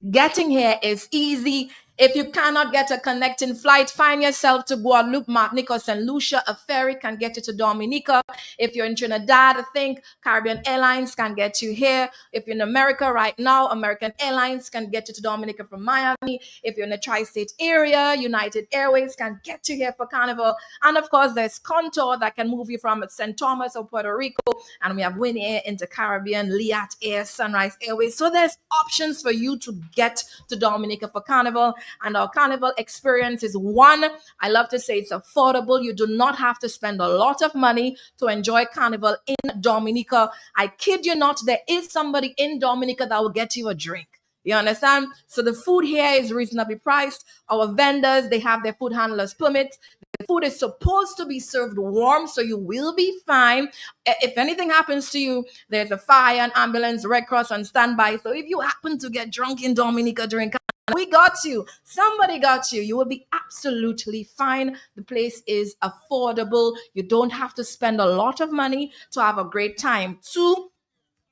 Speaker 13: Getting here is easy. If you cannot get a connecting flight, find yourself to Guadeloupe, Martinique, or St. Lucia. A ferry can get you to Dominica. If you're in Trinidad, I think Caribbean Airlines can get you here. If you're in America right now, American Airlines can get you to Dominica from Miami. If you're in the tri-state area, United Airways can get you here for Carnival. And of course, there's Contour that can move you from St. Thomas or Puerto Rico. And we have Win Air into Caribbean, Liat Air, Sunrise Airways. So there's options for you to get to Dominica for Carnival. And our Carnival experience is one, I love to say it's affordable. You do not have to spend a lot of money to enjoy Carnival in Dominica. I kid you not, there is somebody in Dominica that will get you a drink. You understand? So the food here is reasonably priced. Our vendors, they have their food handlers permits. The food is supposed to be served warm, so you will be fine. If anything happens to you, there's a fire, an ambulance, Red Cross on standby. So if you happen to get drunk in Dominica during we got you. Somebody got you. You will be absolutely fine. The place is affordable. You don't have to spend a lot of money to have a great time. Two,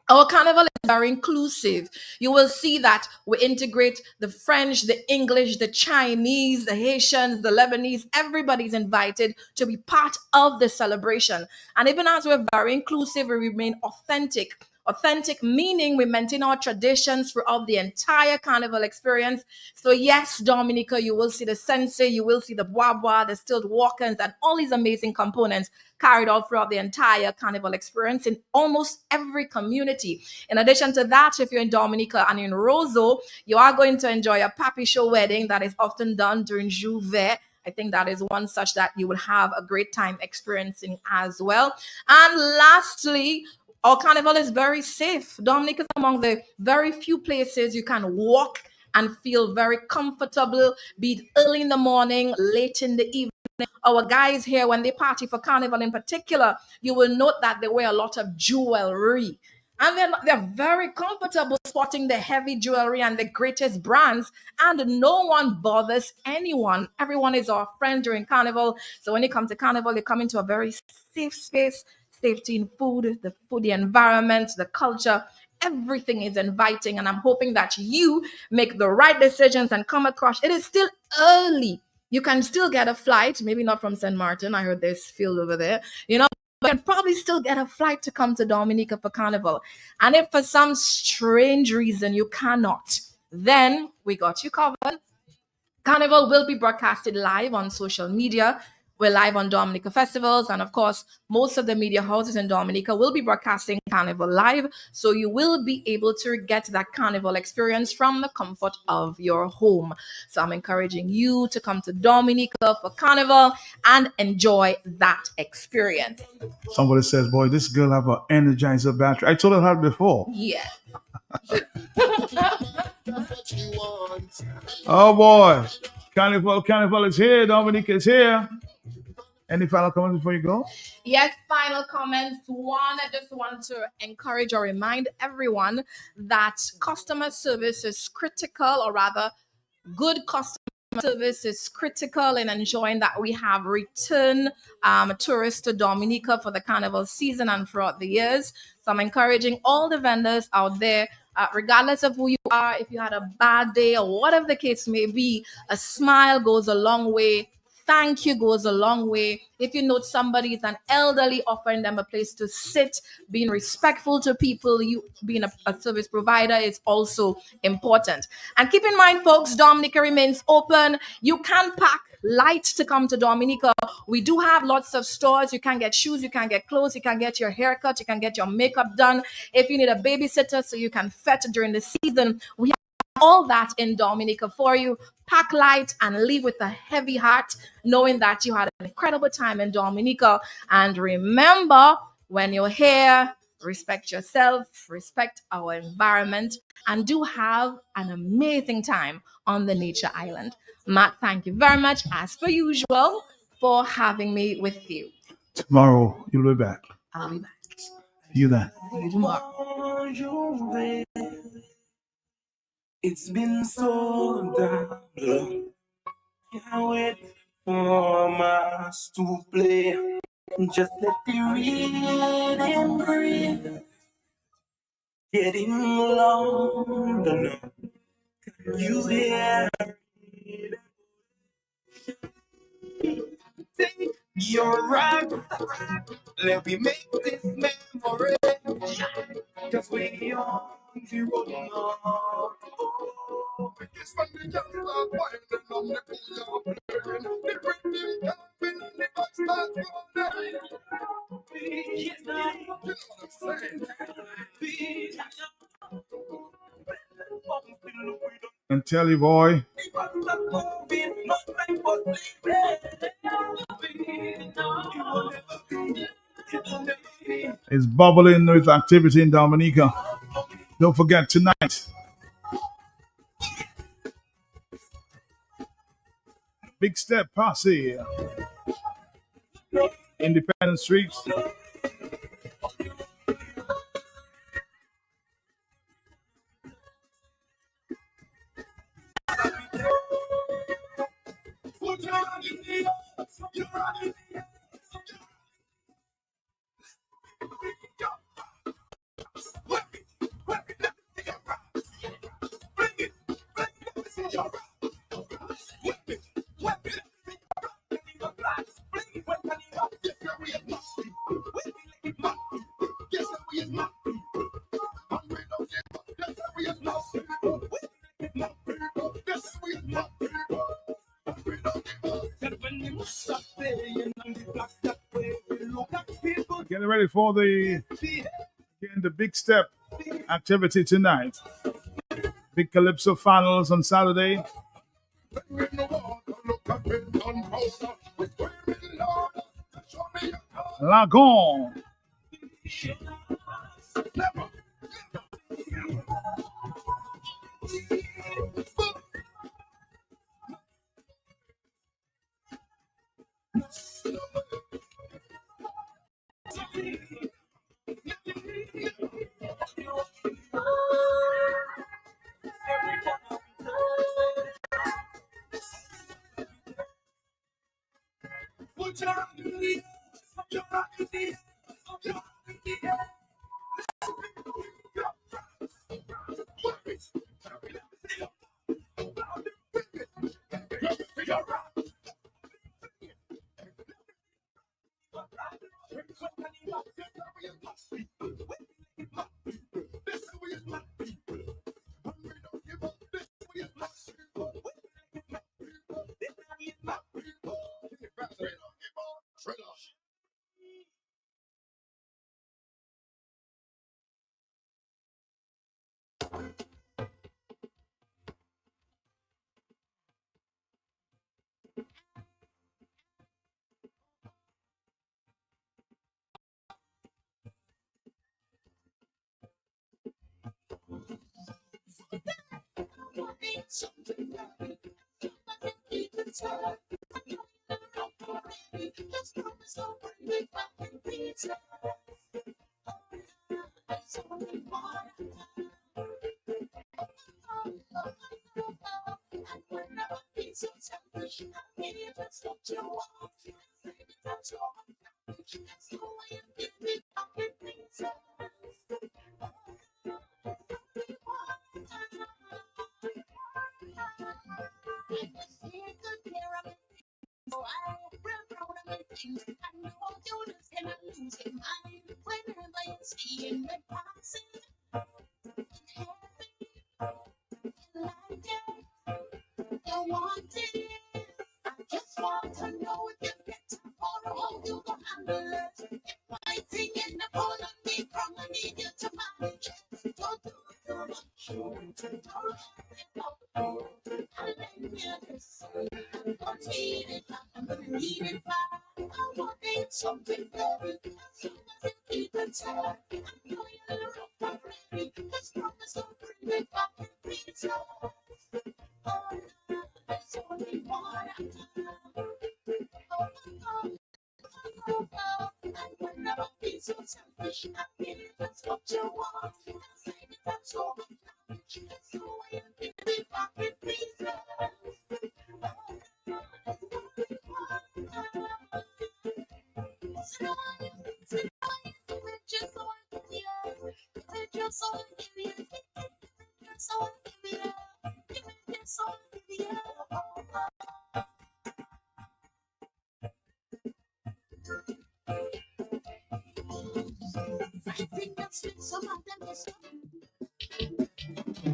Speaker 13: our Carnival is very inclusive. You will see that we integrate the French, the English, the Chinese, the Haitians, the Lebanese. Everybody's invited to be part of the celebration. And even as we're very inclusive, we remain authentic. Authentic meaning we maintain our traditions throughout the entire Carnival experience. So yes, Dominica, you will see the sensei, you will see the bois, the stilled walkers, and all these amazing components carried out throughout the entire Carnival experience in almost every community. In addition to that, if you're in Dominica and in Roseau, you are going to enjoy a papi show wedding that is often done during Juve. I think that is one such that you will have a great time experiencing as well. And lastly, our Carnival is very safe. Dominica is among the very few places you can walk and feel very comfortable, be it early in the morning, late in the evening. Our guys here, when they party for Carnival in particular, you will note that they wear a lot of jewelry. And they're very comfortable sporting the heavy jewelry and the greatest brands. And no one bothers anyone. Everyone is our friend during Carnival. So when you come to Carnival, you come into a very safe space. Safety in food, the environment, the culture, everything is inviting. And I'm hoping that you make the right decisions and come across. It is still early. You can still get a flight, maybe not from St. Martin. I heard there's field over there, but you can probably still get a flight to come to Dominica for Carnival. And if for some strange reason you cannot, then we got you covered. Carnival will be broadcasted live on social media. We're live on Dominica Festivals. And of course, most of the media houses in Dominica will be broadcasting Carnival live. So you will be able to get that Carnival experience from the comfort of your home. So I'm encouraging you to come to Dominica for Carnival and enjoy that experience.
Speaker 1: Somebody says, boy, this girl have an Energizer battery. I told her that before.
Speaker 13: Yeah.
Speaker 1: Oh boy. Carnival is here. Dominica is here. Any final comments before you go?
Speaker 13: Yes, final comments. One, I just want to encourage or remind everyone that customer service is critical, or rather, good customer service is critical in ensuring that we have return tourists to Dominica for the Carnival season and throughout the years. So I'm encouraging all the vendors out there, regardless of who you are, if you had a bad day or whatever the case may be, a smile goes a long way. Thank you goes a long way. If you note somebody is an elderly, offering them a place to sit, being respectful to people, you being a service provider is also important. And keep in mind, folks, Dominica remains open. You can pack light to come to Dominica. We do have lots of stores. You can get shoes, you can get clothes, you can get your hair cut, you can get your makeup done. If you need a babysitter so you can fete during the season, we have all that in Dominica for you. Pack light and leave with a heavy heart, knowing that you had an incredible time in Dominica. And remember, when you're here, respect yourself, respect our environment, and do have an amazing time on the Nature Island. Matt, thank you very much, as per usual, for having me with you.
Speaker 1: Tomorrow, you'll be back.
Speaker 13: I'll be back.
Speaker 1: See you then.
Speaker 13: See you tomorrow.
Speaker 14: It's been so damn. Can't wait for us to play. Just let the rhythm breathe. Getting louder now. Can you hear it? Take your right. Let me make this memory. Cause we are the road now. It's when the young start winding on the pool of playing. The rhythm coming and the back starts rolling. You know what I'm saying?
Speaker 1: And tell you, boy, it's bubbling with activity in Dominica. Don't forget tonight, Big Step Posse, Independence Streets. Getting ready for the Big Step activity tonight. Big Calypso finals on Saturday. Lagon.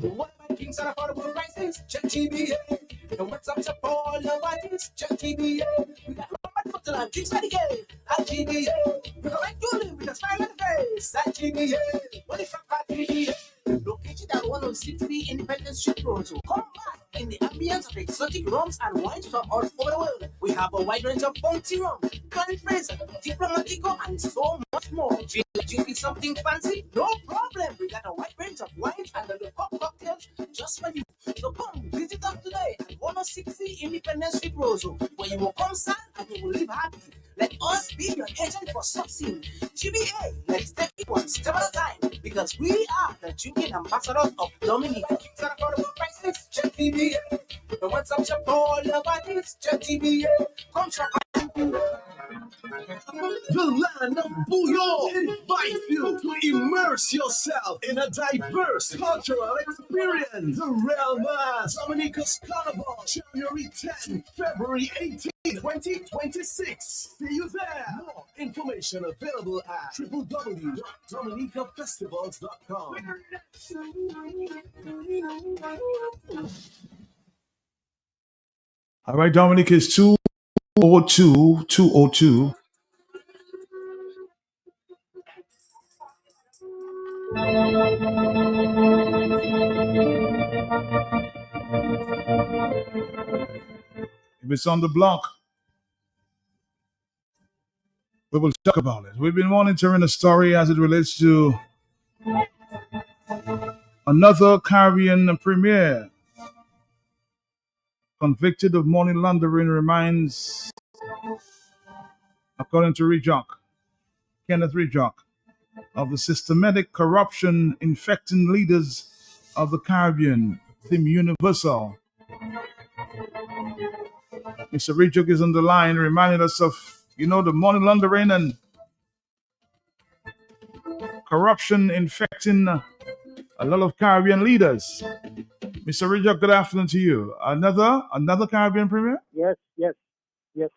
Speaker 12: What about kings and affordable prices? Check GBA. And what's up for all your bodies? Check GBA. We got Robert Butler and Kings Medicaid at GBA. We correct you live with a smile on the face at GBA. What if at GBA? Located at 106B Independence Street Road. Come back in the ambience of exotic rums and wines from all over the world. We have a wide range of bounty rum, Clan Fraser, Diplomatico, and so much more. Feel like you feel something fancy? No problem. We got a wide range of wines and the pop cocktails just for you. So come visit us today at 106C Independence Street Road, where you will come stand and you will live happy. Let us be your agent for succeeding. GBA, let's take it one step at a time, because we are the drinking ambassadors of Dominica. Kings and affordable prices, check GBA. The what's up shop for all your parties, check GBA. Come shop.
Speaker 8: The land of Bouillon invites you to immerse yourself in a diverse cultural experience. The Real Mass Dominica's Carnival, January 10, February 18, 2026. See you there. More information available at www.dominicafestivals.com.
Speaker 1: All right, Dominic is 202. If it's on the block, we will talk about it. We've been monitoring the story as it relates to another Caribbean premier convicted of money laundering reminds, according to Kenneth Rejock, of the systematic corruption infecting leaders of the Caribbean, theme universal. Mr. Rejock is on the line reminding us of, the money laundering and corruption infecting a lot of Caribbean leaders. Mr. Rejock, good afternoon to you. Another Caribbean premier?
Speaker 16: Yes,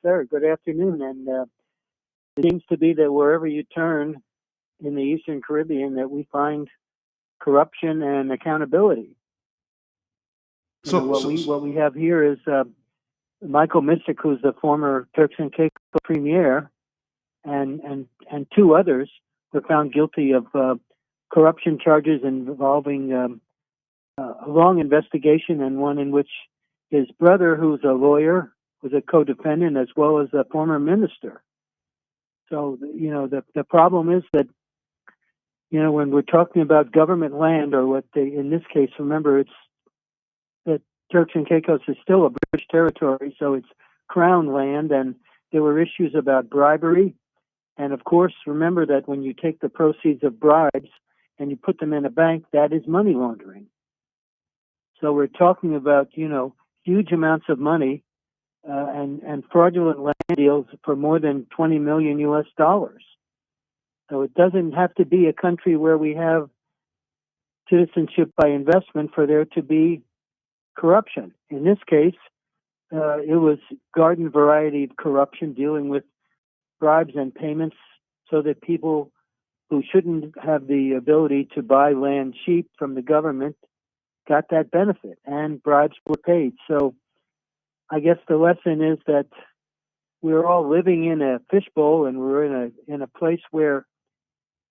Speaker 16: sir. Good afternoon. And it seems to be that wherever you turn in the Eastern Caribbean, that we find corruption and accountability. What we have here is Michael Missick, who's the former Turks and Caicos premier, and two others were found guilty of corruption charges involving a long investigation, and one in which his brother, who's a lawyer, was a co-defendant, as well as a former minister. So, the problem is that, when we're talking about government land, or what they, in this case, remember, it's that Turks and Caicos is still a British territory, so it's crown land, and there were issues about bribery. And of course, remember that when you take the proceeds of bribes and you put them in a bank, that is money laundering. So we're talking about, huge amounts of money and fraudulent land deals for more than $20 million US. So it doesn't have to be a country where we have citizenship by investment for there to be corruption. In this case, it was garden variety of corruption, dealing with bribes and payments so that people who shouldn't have the ability to buy land cheap from the government got that benefit, and bribes were paid. So I guess the lesson is that we're all living in a fishbowl, and we're in a place where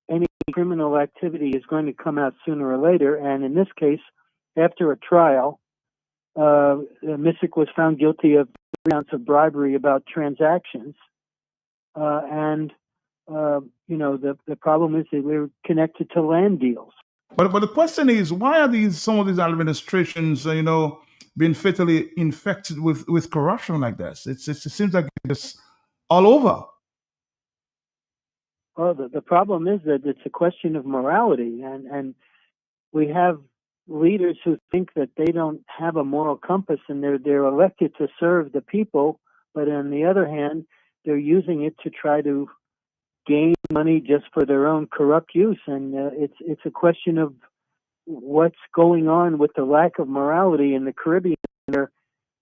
Speaker 16: any criminal activity is going to come out sooner or later. And in this case, after a trial, Missick was found guilty of 3 counts of bribery about transactions, and the problem is that we're connected to land deals.
Speaker 1: But the question is, why are some of these administrations, being fatally infected with corruption like this? It seems like it's all over.
Speaker 16: Well, the problem is that it's a question of morality, and we have leaders who think that they don't have a moral compass, and they're elected to serve the people, but on the other hand, they're using it to try to gain money just for their own corrupt use, and it's a question of what's going on with the lack of morality in the Caribbean, where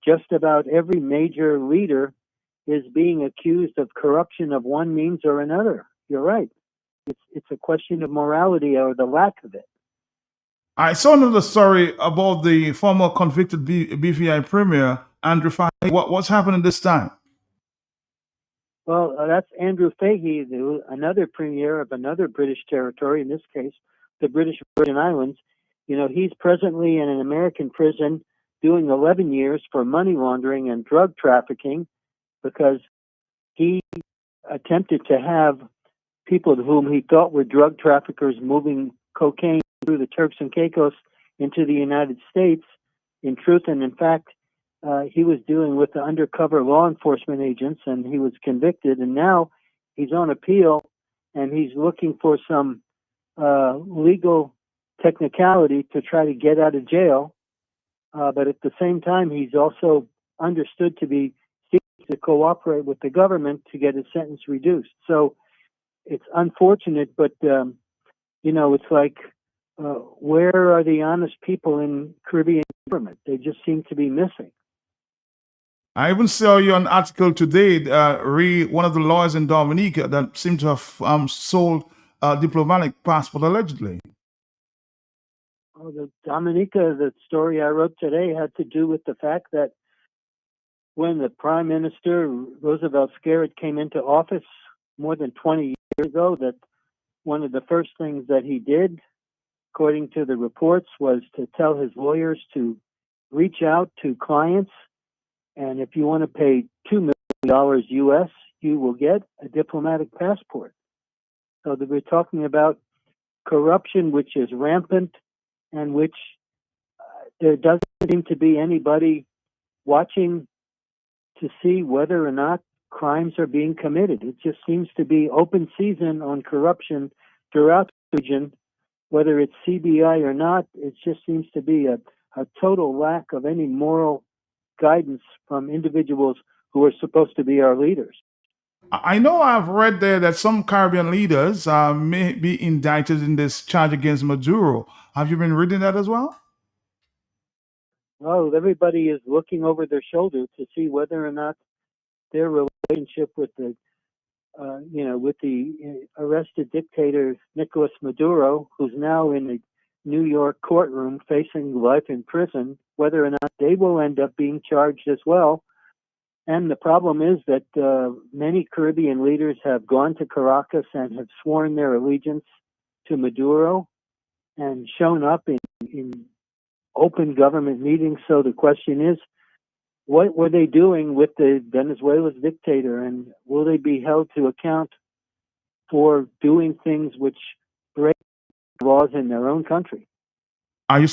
Speaker 16: just about every major leader is being accused of corruption of one means or another. You're right. It's a question of morality or the lack of it.
Speaker 1: I saw another story about the former convicted BVI premier, Andrew Fahey. What's happening this time?
Speaker 16: Well, that's Andrew Fahey, another premier of another British territory, in this case, the British Virgin Islands. He's presently in an American prison doing 11 years for money laundering and drug trafficking because he attempted to have people whom he thought were drug traffickers moving cocaine through the Turks and Caicos into the United States. In truth and in fact, he was dealing with the undercover law enforcement agents, and he was convicted, and now he's on appeal, and he's looking for some legal technicality to try to get out of jail. But at the same time, he's also understood to be seeking to cooperate with the government to get his sentence reduced. So it's unfortunate, but, it's like, where are the honest people in Caribbean government? They just seem to be missing.
Speaker 1: I even saw you an article today, one of the lawyers in Dominica that seemed to have sold a diplomatic passport allegedly.
Speaker 16: Oh, the story I wrote today had to do with the fact that when the Prime Minister, Roosevelt Skerrit, came into office more than 20 years ago, that one of the first things that he did, according to the reports, was to tell his lawyers to reach out to clients, and if you want to pay $2 million US, you will get a diplomatic passport. So that we're talking about corruption which is rampant and which there doesn't seem to be anybody watching to see whether or not crimes are being committed. It just seems to be open season on corruption throughout the region, whether it's CBI or not. It just seems to be a total lack of any moral guidance from individuals who are supposed to be our leaders.
Speaker 1: I know I've read there that some Caribbean leaders may be indicted in this charge against Maduro. Have you been reading that as well?
Speaker 16: Well, everybody is looking over their shoulder to see whether or not their relationship with the arrested dictator Nicolas Maduro, who's now in a New York courtroom facing life in prison, whether or not they will end up being charged as well. And the problem is that many Caribbean leaders have gone to Caracas and have sworn their allegiance to Maduro and shown up in open government meetings. So the question is, what were they doing with the Venezuela's dictator, and will they be held to account for doing things which break laws in their own country?
Speaker 1: Are you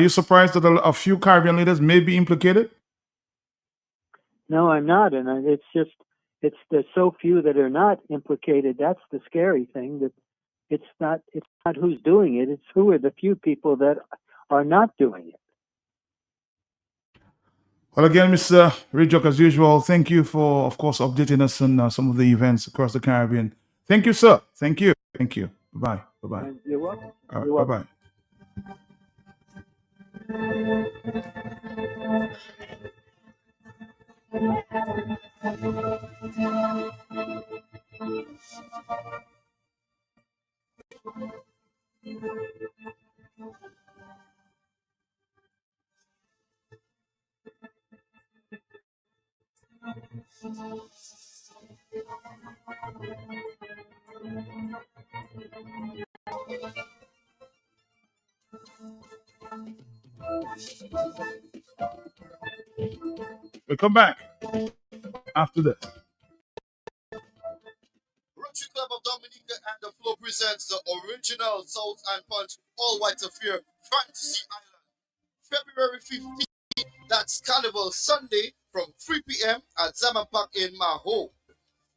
Speaker 1: surprised that a few Caribbean leaders may be implicated?
Speaker 16: No, I'm not, and there's so few that are not implicated. That's the scary thing. That it's not who's doing it; it's who are the few people that are not doing it.
Speaker 1: Well, again, Mr. Rijok, as usual, thank you for, of course, updating us on some of the events across the Caribbean. Thank you, sir. Thank you. Thank you. Bye. Bye.
Speaker 16: You're welcome.
Speaker 1: All right.
Speaker 16: You're welcome.
Speaker 1: Bye. We'll come back after this.
Speaker 15: Rotary Club of Dominica Salt and Punch All White Affair Fantasy Island. February 15th, that's Carnival Sunday from 3 p.m. at Zaman Park in Maho.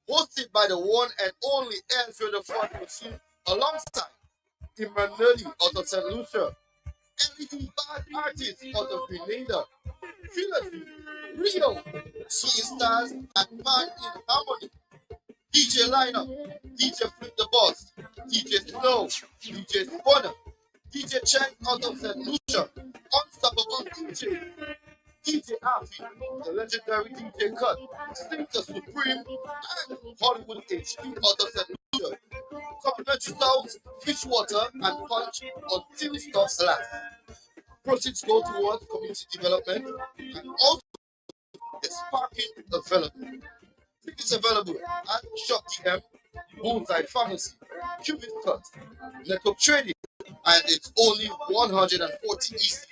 Speaker 15: Hosted by the one and only Andrew the Fun Machine alongside Emmanuel out of St. Lucia, LED Bad Artists out of Grenada, Trilogy, Rio, Swing Stars, and Band in Harmony. DJ Lineup, DJ Flip the Boss, DJ Snow, DJ Spawner, DJ Chang out of St. Lucia, Unstoppable DJ, DJ Afi, the legendary DJ Cut, Stinker Supreme, and Hollywood HD out of St. Lucia. Complimentary styles, fish water, and punch until stops last. Proceeds go towards community development and also there's parking available. Tickets available at Shop TM, Bullseye Pharmacy, Cubic Cut, Network Trading, and it's only $140 EC.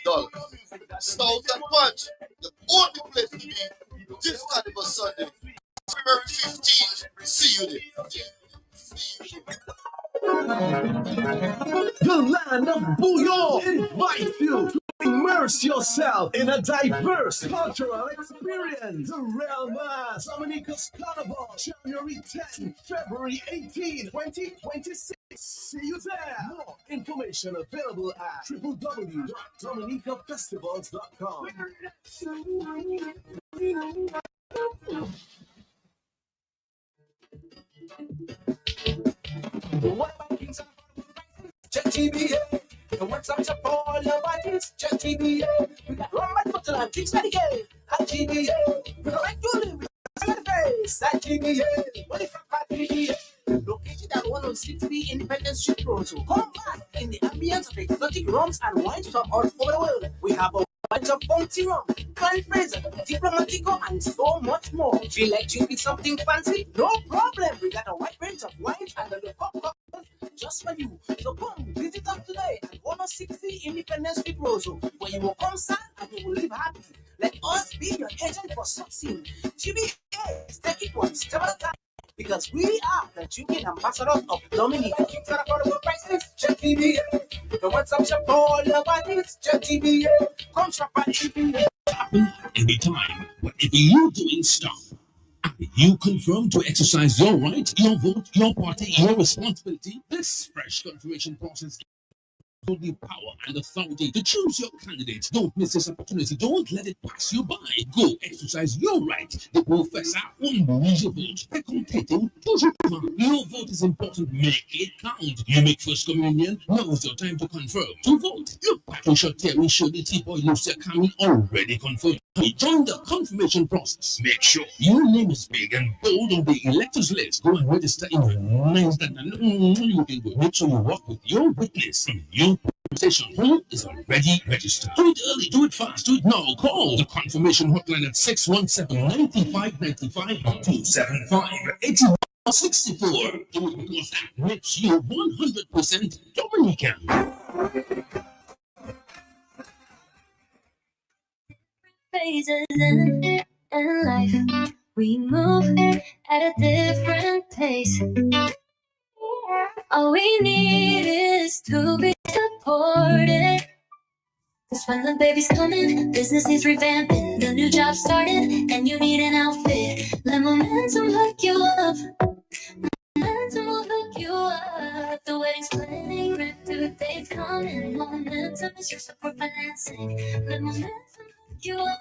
Speaker 15: Salt and Punch, the only place to be this Carnival Sunday, February 15th. See you there.
Speaker 8: The land of Bouillon invites you to immerse yourself in a diverse cultural experience. The Real Mass Dominica's Carnival, January 10, February 18, 2026. See you there. More information available at www.dominicafestivals.com.
Speaker 12: What about Kings Check GBA. The works of all your bodies. Check GBA. We got one man for the Kings at the game. At GBA. We don't like to live with the face. At GBA. What if I GBA? Located at 106B Independence Street Road. So come back in the ambience of exotic rums and wines from all over the world. We have a bunch of bounty rum, Grand Fraser, Diplomatico, and so much more. Feel like drinking something fancy? No problem. We got a wide range of wines and the pop cocktails just for you. So come visit us today at 106B Independence Street Road, where you will come sad and you will live happy. Let us be your agent for succeeding. GBA, take it one step at a time. Because we are the drinking ambassadors of Dominica. Kings at affordable prices, check GBA. The WhatsApp shop for all your parties, check GBA. Come shop at GBA.
Speaker 5: Happen anytime. Whatever you're doing, stop. Are you confirmed to exercise your right, your vote, your party, your responsibility? This fresh confirmation process gives you the power and authority to choose your candidate. Don't miss this opportunity. Don't let it pass you by. Go exercise your right. The professor unbouge your vote. Your vote is important. Make it count. You make first communion. Now is your time to confirm. To vote. Look back and show Terry Shodi T-Boy Lucia Kami already confirmed. Join the confirmation process. Make sure your name is big and bold on the electors list. Go and register in the names that you can go. Make sure you work with your witness. Your station who is already registered. Do it early, do it fast, do it now. Call the confirmation hotline at 617-9595-275-8164. Do it because that makes you 100% Dominican.
Speaker 10: Phases in life, we move at a different pace. All we need is to be supported. Cause when the baby's coming, business needs revamping, the new job started, and you need an outfit. Let momentum hook you up. Momentum will hook you up. The wedding's planning, rent due date's coming. Momentum is your support financing. Let momentum hook you up.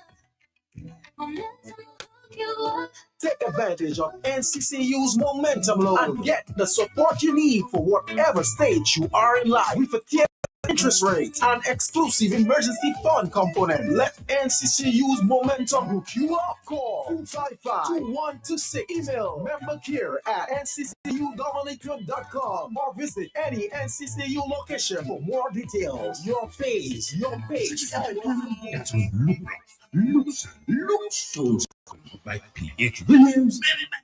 Speaker 10: Momentum will hook you up.
Speaker 9: Take advantage of NCCU's Momentum Loan and get the support you need for whatever stage you are in life with a tier interest rate and exclusive emergency fund component. Let NCCU's Momentum hook you up. Call 255-2126. Email membercare@nccudominica.com or visit any NCCU location for more details. Your face, your page.
Speaker 5: That's looks so like P.H. Williams.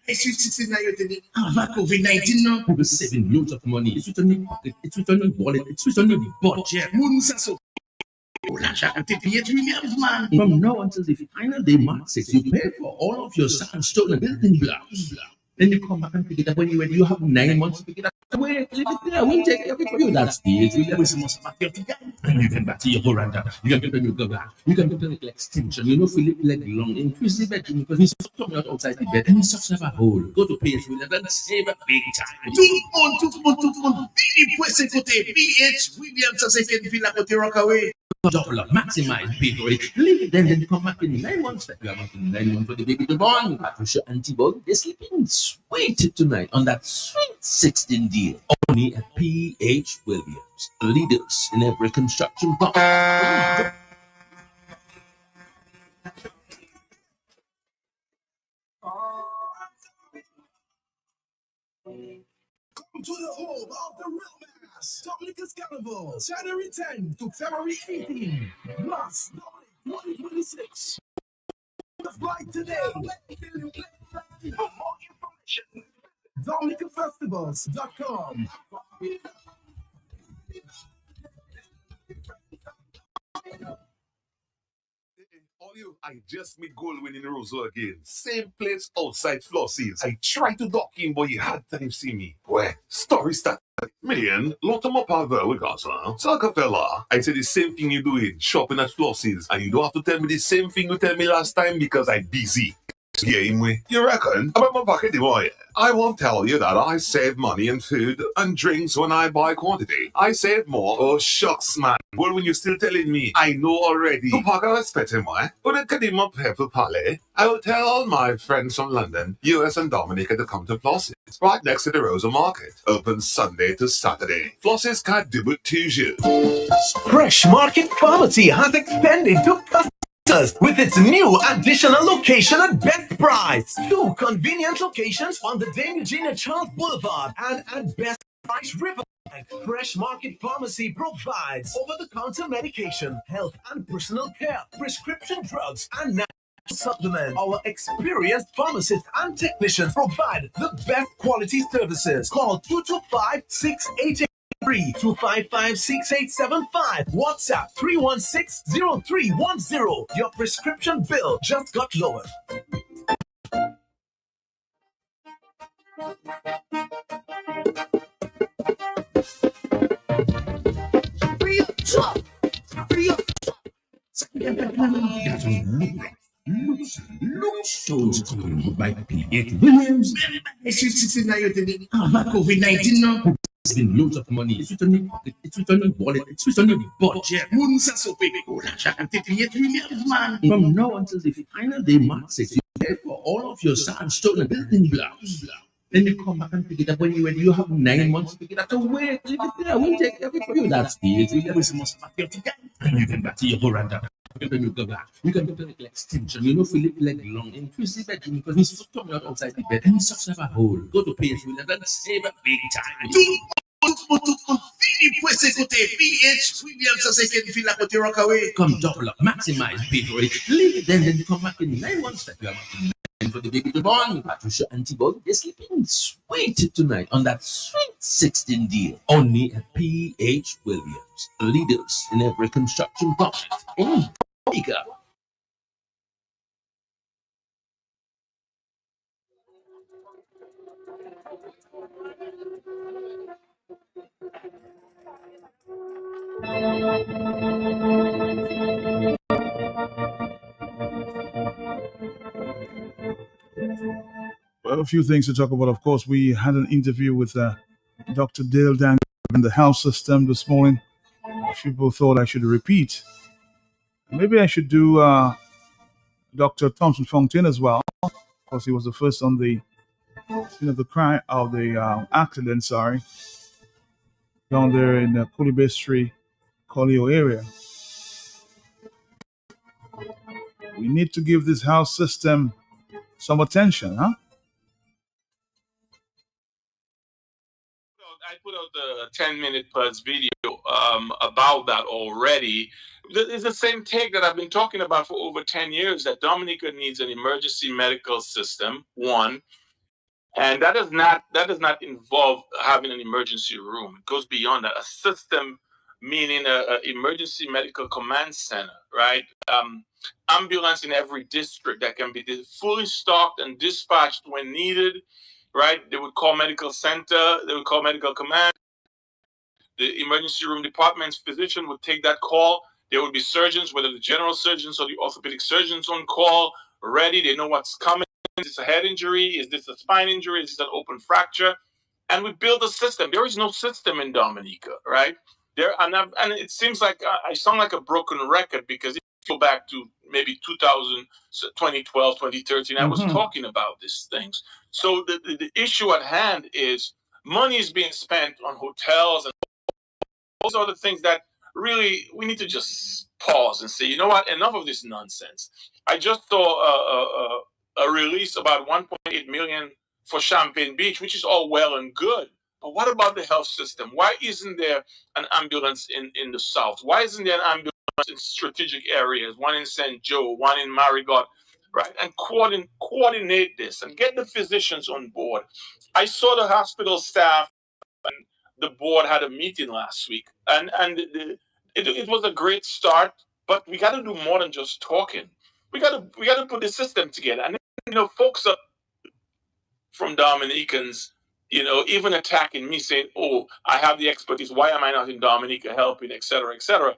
Speaker 5: COVID-19 now. People saving loads of money. It's with on the pocket, it's with on the wallet, it's with on the budget. From now until the final day March 6, you pay for all of your stolen building blocks. Then you come back and pick it up when you're ready. You have 9 months to pick it up. Wait, leave it there. We'll take everything for you. That's the age. We'll some most of and you can back to your veranda. You can get a new cover. You can get an extension. You know, feel it like long. Increase the bedroom because he's coming out outside the bed and he's such a hole. Go to page with and save a big time.
Speaker 8: Tout le monde, Billy Puesse côté PH Williams, ça c'est qu'une ville à côté Rockaway.
Speaker 5: Double up, maximize pay for it. Leave it then come back in 9 months. You are not in 9 months for the baby to born. Patricia antibody, they're sleeping sweet tonight on that sweet 16 deal. Only at PH Williams, leaders in every construction project.
Speaker 8: Come to the home of the real mass, Dominica's Carnival, January 10 to February 18. Mass Dominic 2026. The flight today. For more information, DominicaFestivals.com.
Speaker 11: All you, I just made goal winning Roseau again. Same place outside Flossies. I tried to dock in, but you had time see me. Where? Story start. Million, lot of my power we got, huh? Soccer fella. I said the same thing you doing, shopping at Flossies. And you don't have to tell me the same thing you tell me last time because I'm busy. Game way. You reckon? About my pocket, boy. I won't tell you that I save money in food and drinks when I buy quantity. I save more. Oh, shucks, man. Well, when you're still telling me, I know already. To pack a spetting way. When I get him up here for Palais, I will tell all my friends from London, US and Dominica to come to Flossies. Right next to the Rosa Market. Open Sunday to Saturday. Flossies can't do it Tuesday.
Speaker 8: Fresh Market Pharmacy has expanded to customers with its new additional location at Best Price. 2 convenient locations on the Dame Eugenia Charles Boulevard and at Best Price River. Fresh Market Pharmacy provides over-the-counter medication, health and personal care, prescription drugs, and natural supplements. Our experienced pharmacists and technicians provide the best quality services. Call 225-688. 255-6875. WhatsApp 316-0310. Your prescription bill just got lowered.
Speaker 5: Stones coming by PH Williams.
Speaker 8: COVID-19 now.
Speaker 5: It's been loads of money. It's on your pocket. It's on your wallet. It's on your budget. From now until the final day, March 6, you pay for all of your sandstone and building blocks. Then you come back and pick it up when you're ready. You have 9 months to pick it up. So wait, leave it there. We'll take everything for you. That's the age. You can back to your veranda. You can get an extension. You know, feel it like long. Increase the bedroom because he's coming out outside the bed and he's such a hole. Go to page with and save a big time.
Speaker 8: PH Williams, ça c'est qu'une ville à côté Rockaway.
Speaker 5: Come double up, maximize pay for it. Leave it then come back in 9 months that you have for the baby to born. Patricia antibody, they're sleeping sweet tonight on that sweet 16 deal. Only at PH Williams, leaders in every construction project in Dominica.
Speaker 1: Well, a few things to talk about. Of course, we had an interview with Dr. Dale Dang in the health system this morning. People thought I should repeat. Maybe I should do Dr. Thompson Fontaine as well, because he was the first on the the crime of the accident. Sorry, down there in the Coolibestry, Collio area. We need to give this health system some attention, huh?
Speaker 17: I put out the 10-minute plus video about that already. It's the same take that I've been talking about for over 10 years, that Dominica needs an emergency medical system, one. And that does not involve having an emergency room. It goes beyond that. A system meaning an emergency medical command center, right? Ambulance in every district that can be fully stocked and dispatched when needed. right? They would call medical center, they would call medical command. The emergency room department's physician would take that call. There would be surgeons, whether the general surgeons or the orthopedic surgeons on call, ready. They know what's coming. Is this a head injury? Is this a spine injury? Is this an open fracture? And we build a system. There is no system in Dominica, right? And it seems like I sound like a broken record, because if you go back to maybe 2012, 2013, I was talking about these things. So the issue at hand is money is being spent on hotels, and those are the things that really we need to just pause and say, you know what, enough of this nonsense. I just saw a release about 1.8 million for Champagne Beach, which is all well and good. But what about the health system? Why isn't there an ambulance in the south? Why isn't there an ambulance in strategic areas? One in St. Joe, one in Marigot, right? And coordinate this and get the physicians on board. I saw the hospital staff and the board had a meeting last week, and it was a great start. But we got to do more than just talking. We got to put the system together. And folks up from Dominicans, even attacking me, saying, "Oh, I have the expertise. Why am I not in Dominica helping, etc., etc."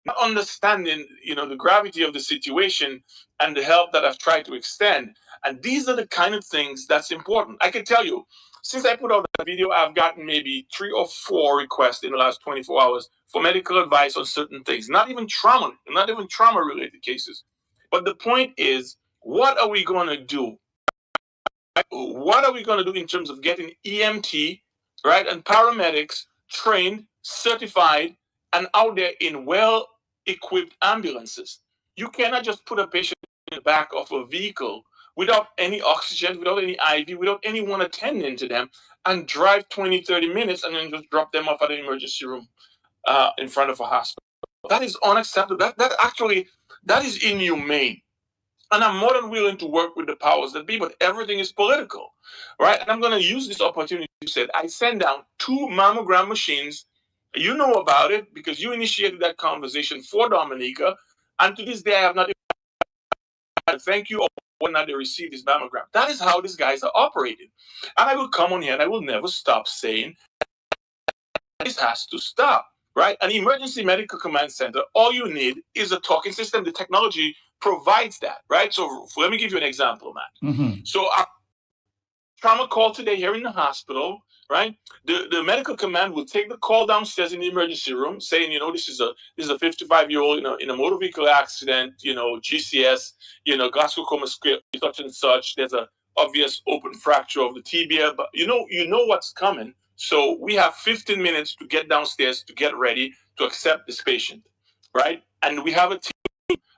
Speaker 17: Not understanding, the gravity of the situation and the help that I've tried to extend. And these are the kind of things that's important. I can tell you, since I put out that video, I've gotten maybe 3 or 4 requests in the last 24 hours for medical advice on certain things. Not even trauma-related cases. But the point is, what are we going to do? What are we going to do in terms of getting EMT, right, and paramedics trained, certified, and out there in well-equipped ambulances? You cannot just put a patient in the back of a vehicle without any oxygen, without any IV, without anyone attending to them, and drive 20, 30 minutes and then just drop them off at an emergency room in front of a hospital. That is unacceptable. That is inhumane. And I'm more than willing to work with the powers that be, but everything is political, right? And I'm going to use this opportunity to say, I sent down 2 mammogram machines. You know about it because you initiated that conversation for Dominica. And to this day, I have not even thank you when they receive this mammogram. That is how these guys are operating. And I will come on here and I will never stop saying this has to stop, right? An emergency medical command center, all you need is a talking system. The technology provides that, right? So let me give you an example, Matt. So a trauma call today here in the hospital, right? The medical command will take the call downstairs in the emergency room, saying, this is a 55-year-old in a motor vehicle accident, GCS, glioblastoma such and such. There's a obvious open fracture of the tibia, but you know what's coming. So we have 15 minutes to get downstairs to get ready to accept this patient, right? And we have a team.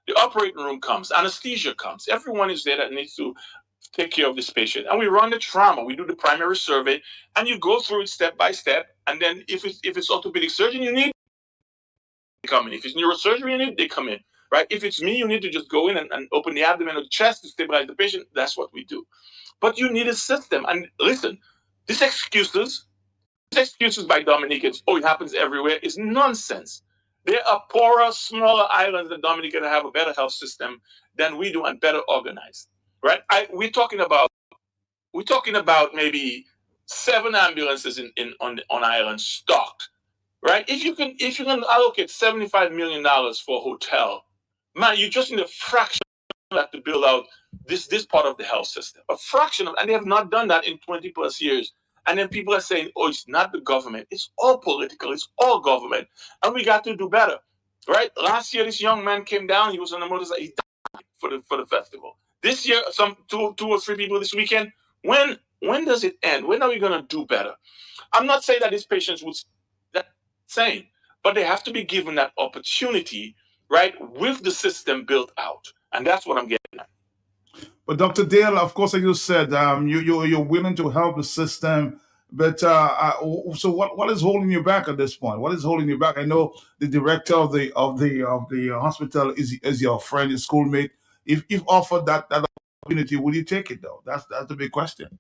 Speaker 17: The operating room comes, anesthesia comes. Everyone is there that needs to take care of this patient. And we run the trauma. We do the primary survey, and you go through it step by step. And then if it's orthopedic surgeon you need, they come in. If it's neurosurgery you need, they come in, right? If it's me, you need to just go in and open the abdomen or the chest to stabilize the patient. That's what we do. But you need a system. And listen, these excuses by Dominicans, it happens everywhere, is nonsense. There are poorer, smaller islands than Dominica that have a better health system than we do and better organized, right? We're talking about maybe 7 ambulances on island stocked, right? If you can allocate $75 million for a hotel, man, you just need a fraction of that to build out this part of the health system. A fraction of, and they have not done that in 20 plus years. And then people are saying, it's not the government. It's all political. It's all government. And we got to do better, right? Last year, this young man came down. He was on the motorcycle. He died for the festival. This year, some 2 or 3 people this weekend. When does it end? When are we going to do better? I'm not saying that these patients would that saying, but they have to be given that opportunity, right, with the system built out. And that's what I'm getting at.
Speaker 1: But Dr. Dale, of course, like you said, you're willing to help the system, but so what is holding you back at this point? What is holding you back? I know the director of the hospital is your friend, your schoolmate. If offered that opportunity, will you take it though? That's the big question.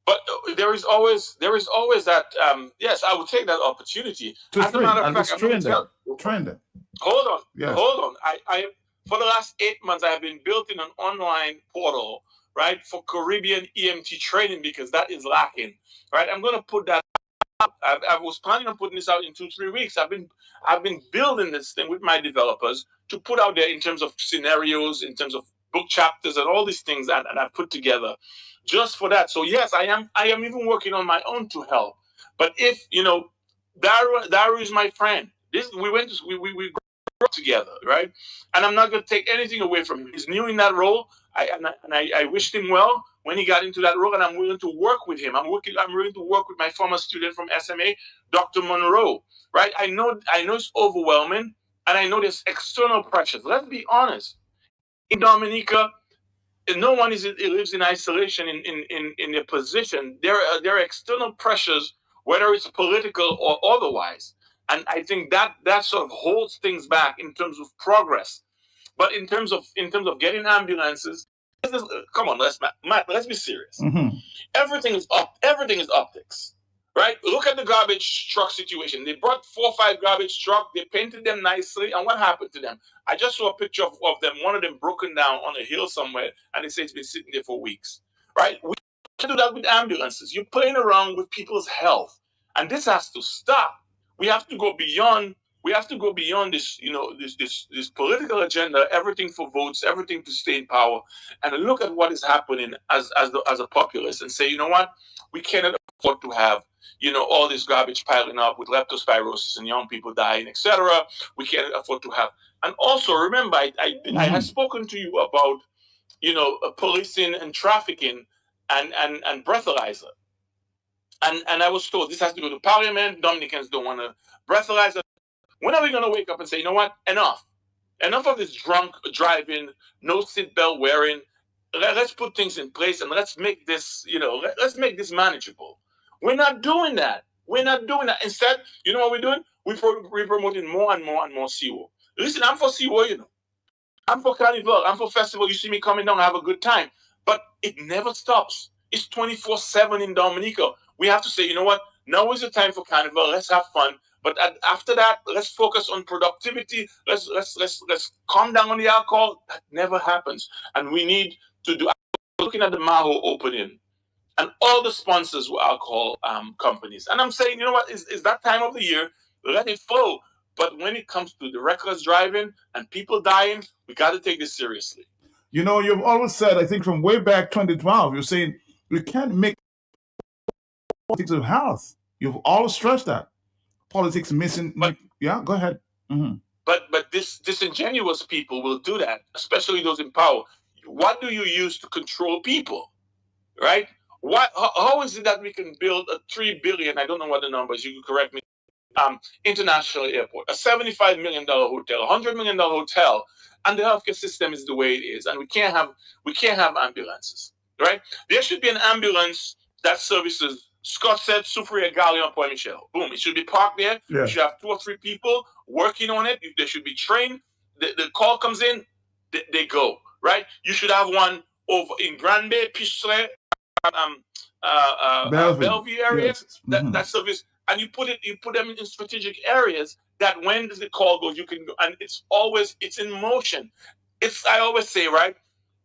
Speaker 17: But there is always that. Yes, I would take that opportunity.
Speaker 1: As a matter of fact, train them.
Speaker 17: Hold on.
Speaker 1: Yes.
Speaker 17: Hold on. I for the last 8 months, I have been building an online portal, right, for Caribbean EMT training because that is lacking, right? I'm going to put that up. I was planning on putting this out in 2-3 weeks. I've been building this thing with my developers to put out there in terms of scenarios, in terms of book chapters, and all these things that I've put together just for that. So yes, I am even working on my own to help. But if Daru is my friend. We grew up together, right? And I'm not going to take anything away from him. He's new in that role. I wished him well when he got into that role, and I'm willing to work with him. I'm willing to work with my former student from SMA, Dr. Monroe, right? I know it's overwhelming, and I know there's external pressures. Let's be honest. In Dominica, no one lives in isolation in their position. There are external pressures, whether it's political or otherwise. And I think that sort of holds things back in terms of progress. But in terms of getting ambulances, come on, let's be serious. Everything is optics, right? Look at the garbage truck situation. They brought 4 or 5 garbage trucks. They painted them nicely, and what happened to them? I just saw a picture of them. One of them broken down on a hill somewhere, and they say it's been sitting there for weeks, right? We can do that with ambulances. You're playing around with people's health, and this has to stop. We have to go beyond. We have to go beyond this, this political agenda, everything for votes, everything to stay in power, and look at what is happening as a populace, and say, you know what, we cannot afford to have, all this garbage piling up with leptospirosis and young people dying, etc. We can't afford to have. And also remember, I had spoken to you about, policing and trafficking and breathalyzer. And I was told this has to go to Parliament. Dominicans don't want to breathalyzer. When are we going to wake up and say, you know what, enough of this drunk driving, no seatbelt wearing? Let's put things in place and let's make this, let's make this manageable. We're not doing that. Instead, you know what we're doing? We're promoting more and more and more SeaWorld. Listen, I'm for SeaWorld, I'm for Carnival. I'm for festival. You see me coming down, have a good time. But it never stops. It's 24/7 in Dominica. We have to say, you know what? Now is the time for Carnival. Let's have fun. But after that, let's focus on productivity. Let's calm down on the alcohol. That never happens. And we need to do. Looking at the Maho opening, and all the sponsors were alcohol companies. And I'm saying, you know what? Is that time of the year? Let it flow. But when it comes to the reckless driving and people dying, we got to take this seriously.
Speaker 1: You've always said, I think from way back 2012, you're saying we can't make politics of health. You've always stressed that. Politics missing. Yeah, go ahead.
Speaker 17: But this disingenuous people will do that, especially those in power. What do you use to control people, right? How is it that we can build a $3 billion, I don't know what the number is, you can correct me, international airport, a $75 million hotel, a $100 million hotel, and the healthcare system is the way it is, and we can't have ambulances, right? There should be an ambulance that services Scott said, Soufriere, Galion, Point Michel. Boom. It should be parked there. Yeah. You should have 2 or 3 people working on it. They should be trained. The call comes in, they go, right? You should have one over in Grand Bay, Picheret, Bellevue area, yes. That service. And you put them in strategic areas that when the call goes, you can go. And it's in motion. I always say, right?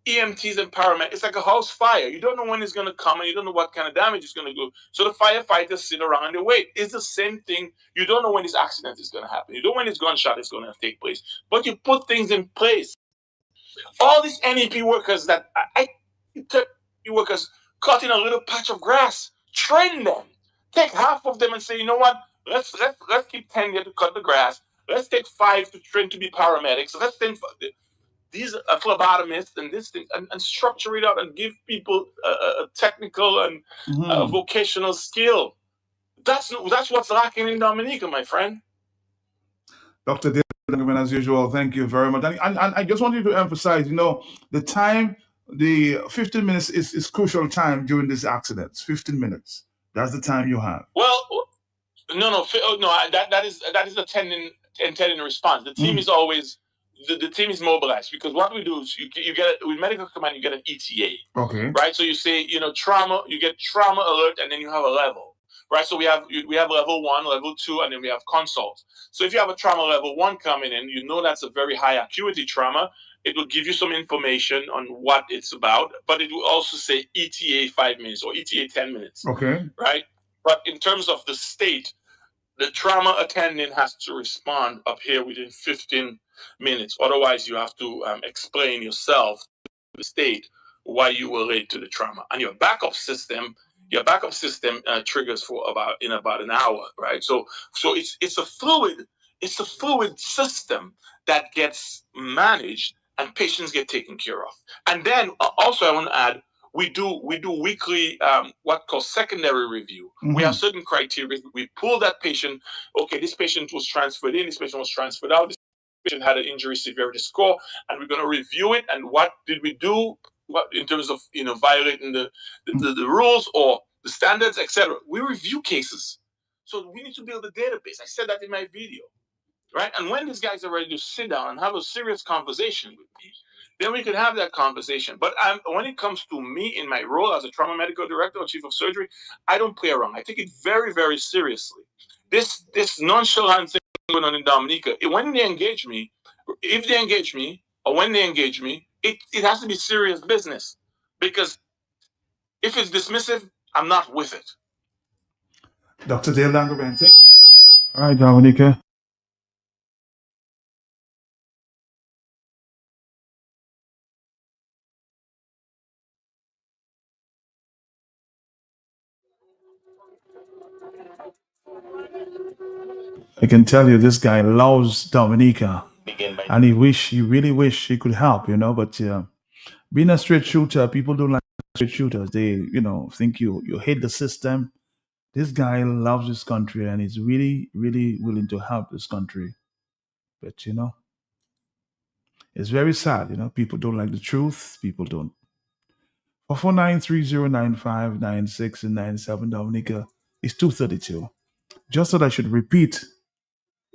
Speaker 17: EMTs and paramedics, it's like a house fire. You don't know when it's going to come and you don't know what kind of damage is going to go. So the firefighters sit around and they wait. It's the same thing. You don't know when this accident is going to happen. You don't know when this gunshot is going to take place. But you put things in place. All these NEP workers workers cut in a little patch of grass, train them. Take half of them and say, you know what? Let's keep 10 here to cut the grass. Let's take 5 to train to be paramedics. Let's think these are phlebotomists and this thing, and structure it out and give people a technical and vocational skill. That's what's lacking in Dominica, my friend.
Speaker 1: Dr. David, as usual, thank you very much. And I just want you to emphasize, the time, the 15 minutes is crucial time during these accidents. 15 minutes. That's the time you have.
Speaker 17: Well, no. That is the intended response. The team is always. The team is mobilized because what we do is you get with medical command, you get an ETA.
Speaker 1: Okay.
Speaker 17: Right. So you say, trauma, you get trauma alert, and then you have a level. Right. So we have level 1, level 2, and then we have consults. So if you have a trauma level 1 coming in, that's a very high acuity trauma. It will give you some information on what it's about, but it will also say ETA 5 minutes or ETA 10 minutes.
Speaker 1: Okay.
Speaker 17: Right? But in terms of the state, the trauma attendant has to respond up here within 15 minutes. Otherwise, you have to explain yourself to the state why you were late to the trauma. And your backup system triggers for about an hour, right? So it's a fluid system that gets managed and patients get taken care of. And then also I want to add, we do weekly what called secondary review. We have certain criteria. We pull that patient. Okay, this patient was transferred in. This patient was transferred out. This patient had an injury severity score, and we're going to review it. And what did we do? What in terms of violating the rules or the standards, etc. We review cases, so we need to build a database. I said that in my video, right? And when these guys are ready to sit down and have a serious conversation with me, then we could have that conversation. But when it comes to me in my role as a trauma medical director or chief of surgery, I don't play around. I take it very, very seriously. This nonchalant thing going on in Dominica, when they engage me, if they engage me, or when they engage me, it has to be serious business. Because if it's dismissive, I'm not with it.
Speaker 1: Dr. Dale Langevin. All right, Dominica. I can tell you this guy loves Dominica. And he really wish he could help, but being a straight shooter, people don't like straight shooters. They, think you hate the system. This guy loves this country and he's really, really willing to help this country. But, it's very sad, people don't like the truth. People don't. 449-3095-96 and 97, Dominica, is 232. Just that I should repeat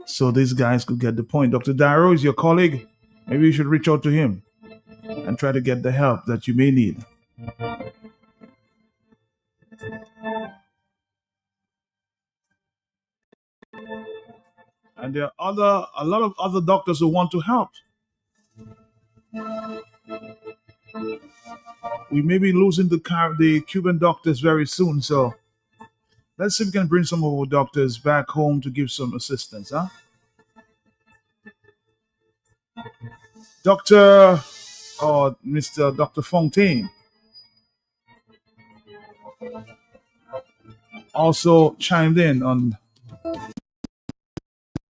Speaker 1: so these guys could get the point. Dr. Darrow is your colleague. Maybe you should reach out to him and try to get the help that you may need. And there are a lot of other doctors who want to help. We may be losing the Cuban doctors very soon, so let's see if we can bring some of our doctors back home to give some assistance, huh? Mr. Dr. Fontaine also chimed in on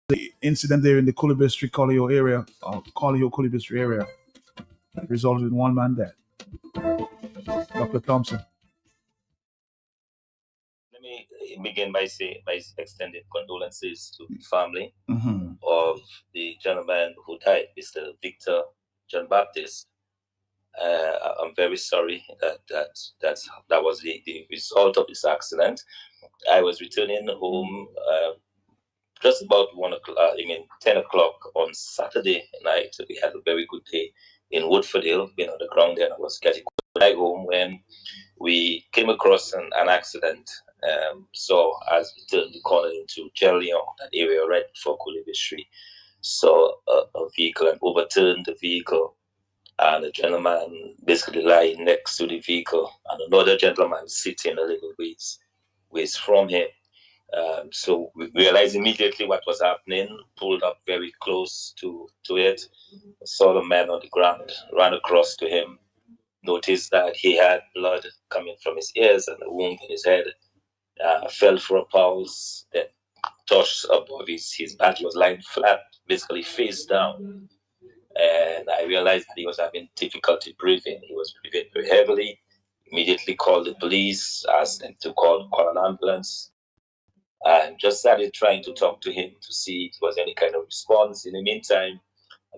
Speaker 1: the incident there in the Culibestry, Collio area, Culibestry area, that resulted in one man dead. Dr. Thompson.
Speaker 18: Let me begin by extending condolences to the family of the gentleman who died, Mr. Victor John Baptist. I'm very sorry that was the result of this accident. I was returning home just about 10 o'clock on Saturday night. We had a very good day in Woodford Hill, been on the ground there. I was getting back home when we came across an accident. So as we turned the corner into Gerleon, that area right before Culibestry, saw a vehicle and overturned the vehicle. And a gentleman basically lying next to the vehicle, and another gentleman sitting a little ways from him. So we realized immediately what was happening, pulled up very close to it, saw the man on the ground, ran across to him, noticed that he had blood coming from his ears and a wound in his head, fell for a pulse, then touched above his back. He was lying flat, basically face down. And I realized that he was having difficulty breathing. He was breathing very heavily. Immediately called the police, asked them to call an ambulance, and just started trying to talk to him to see if there was any kind of response. In the meantime,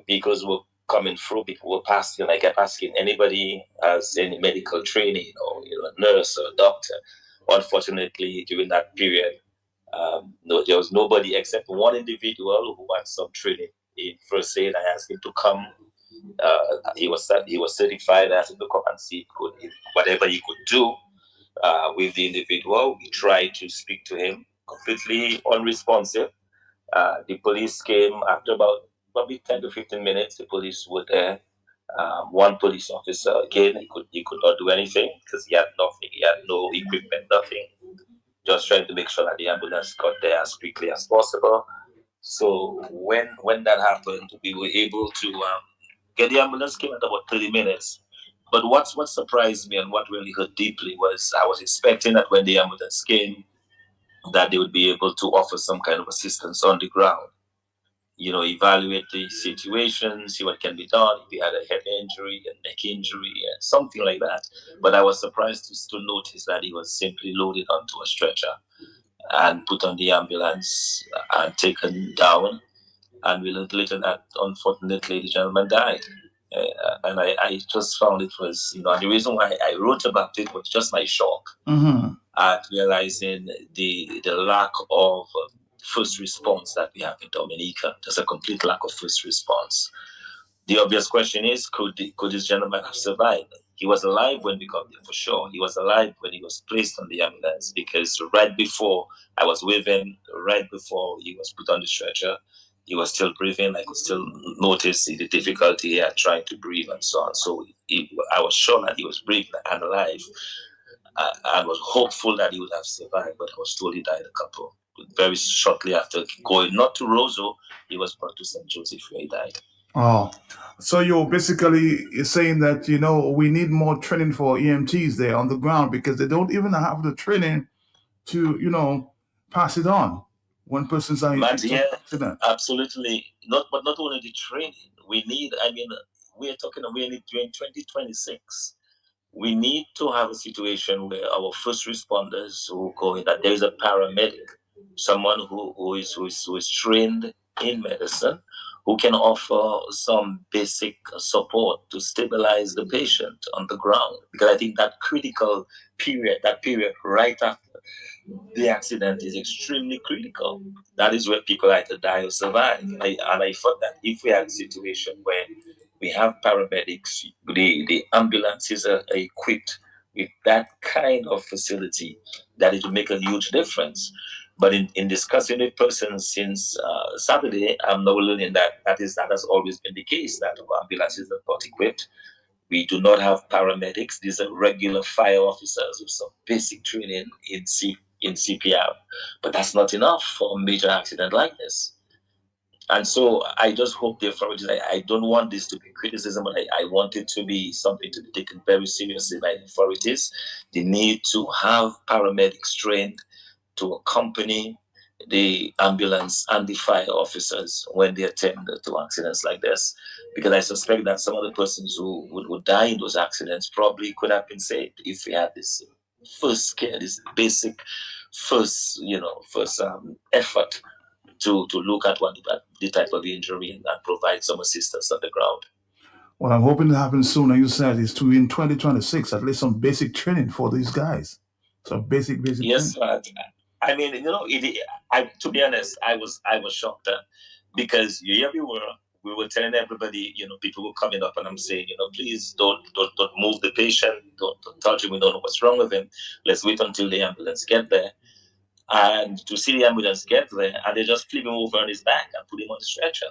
Speaker 18: vehicles were coming through, people were passing, and I kept asking anybody has any medical training or a nurse or a doctor. Unfortunately, during that period, there was nobody except one individual who had some training in first aid. I asked him to come. He was certified. I asked him to come and see whatever he could do with the individual. We tried to speak to him, completely unresponsive. The police came after about probably 10 to 15 minutes. The police were there. One police officer, again, he could not do anything because he had nothing. He had no equipment, nothing. Just trying to make sure that the ambulance got there as quickly as possible. So when that happened, we were able to get the ambulance. Came in about 30 minutes. But what surprised me and what really hurt deeply was I was expecting that when the ambulance came, that they would be able to offer some kind of assistance on the ground. You know, evaluate the situation, see what can be done. If he had a head injury, a neck injury, something like that. But I was surprised to notice that he was simply loaded onto a stretcher and put on the ambulance and taken down. And we learned later that, unfortunately, the gentleman died. And I just found it was, you know, and the reason why I wrote about it was just my shock at realizing the lack of first response that we have in Dominica. There's a complete lack of first response. The obvious question is, could this gentleman have survived? He was alive when we got there, for sure. He was alive when he was placed on the ambulance, because right before I was with him, right before he was put on the stretcher, he was still breathing. I could still notice the difficulty he had trying to breathe and so on. So I was sure that he was breathing and alive. I was hopeful that he would have survived, but I was told he died very shortly after going, not to Roseau, he was brought to St. Joseph where he died.
Speaker 1: Oh, so you're basically saying that, you know, we need more training for EMTs there on the ground, because they don't even have the training to, you know, pass it on when persons are in accident.
Speaker 18: Absolutely. But not only the training, we need, we're talking during 2026. We need to have a situation where our first responders who go in, that there is a paramedic, someone who is trained in medicine, who can offer some basic support to stabilize the patient on the ground. Because I think that critical period, right after the accident, is extremely critical. That is where people either die or survive. And I thought that if we had a situation where we have paramedics, the ambulances are equipped with that kind of facility, that it will make a huge difference. But in discussing with persons since Saturday, I'm now learning that has always been the case, that our ambulances are not equipped. We do not have paramedics. These are regular fire officers with some basic training in CPR. But that's not enough for a major accident like this. And so I just hope the authorities, I don't want this to be criticism, but I want it to be something to be taken very seriously by the authorities. They need to have paramedics trained to accompany the ambulance and the fire officers when they attend to accidents like this. Because I suspect that some of the persons who would die in those accidents probably could have been saved if we had this first care, this basic first effort to look at the type of injury and provide some assistance on the ground.
Speaker 1: Well, I'm hoping to happen soon. And you said is to in 2026, at least some basic training for these guys. So basic.
Speaker 18: Yes,
Speaker 1: training.
Speaker 18: I mean, you know, to be honest, I was shocked because here we were telling everybody, you know, people were coming up and I'm saying, you know, please don't move the patient, don't touch him, we don't know what's wrong with him. Let's wait until the ambulance get there. And to see the ambulance get there and they just flip him over on his back and put him on the stretcher.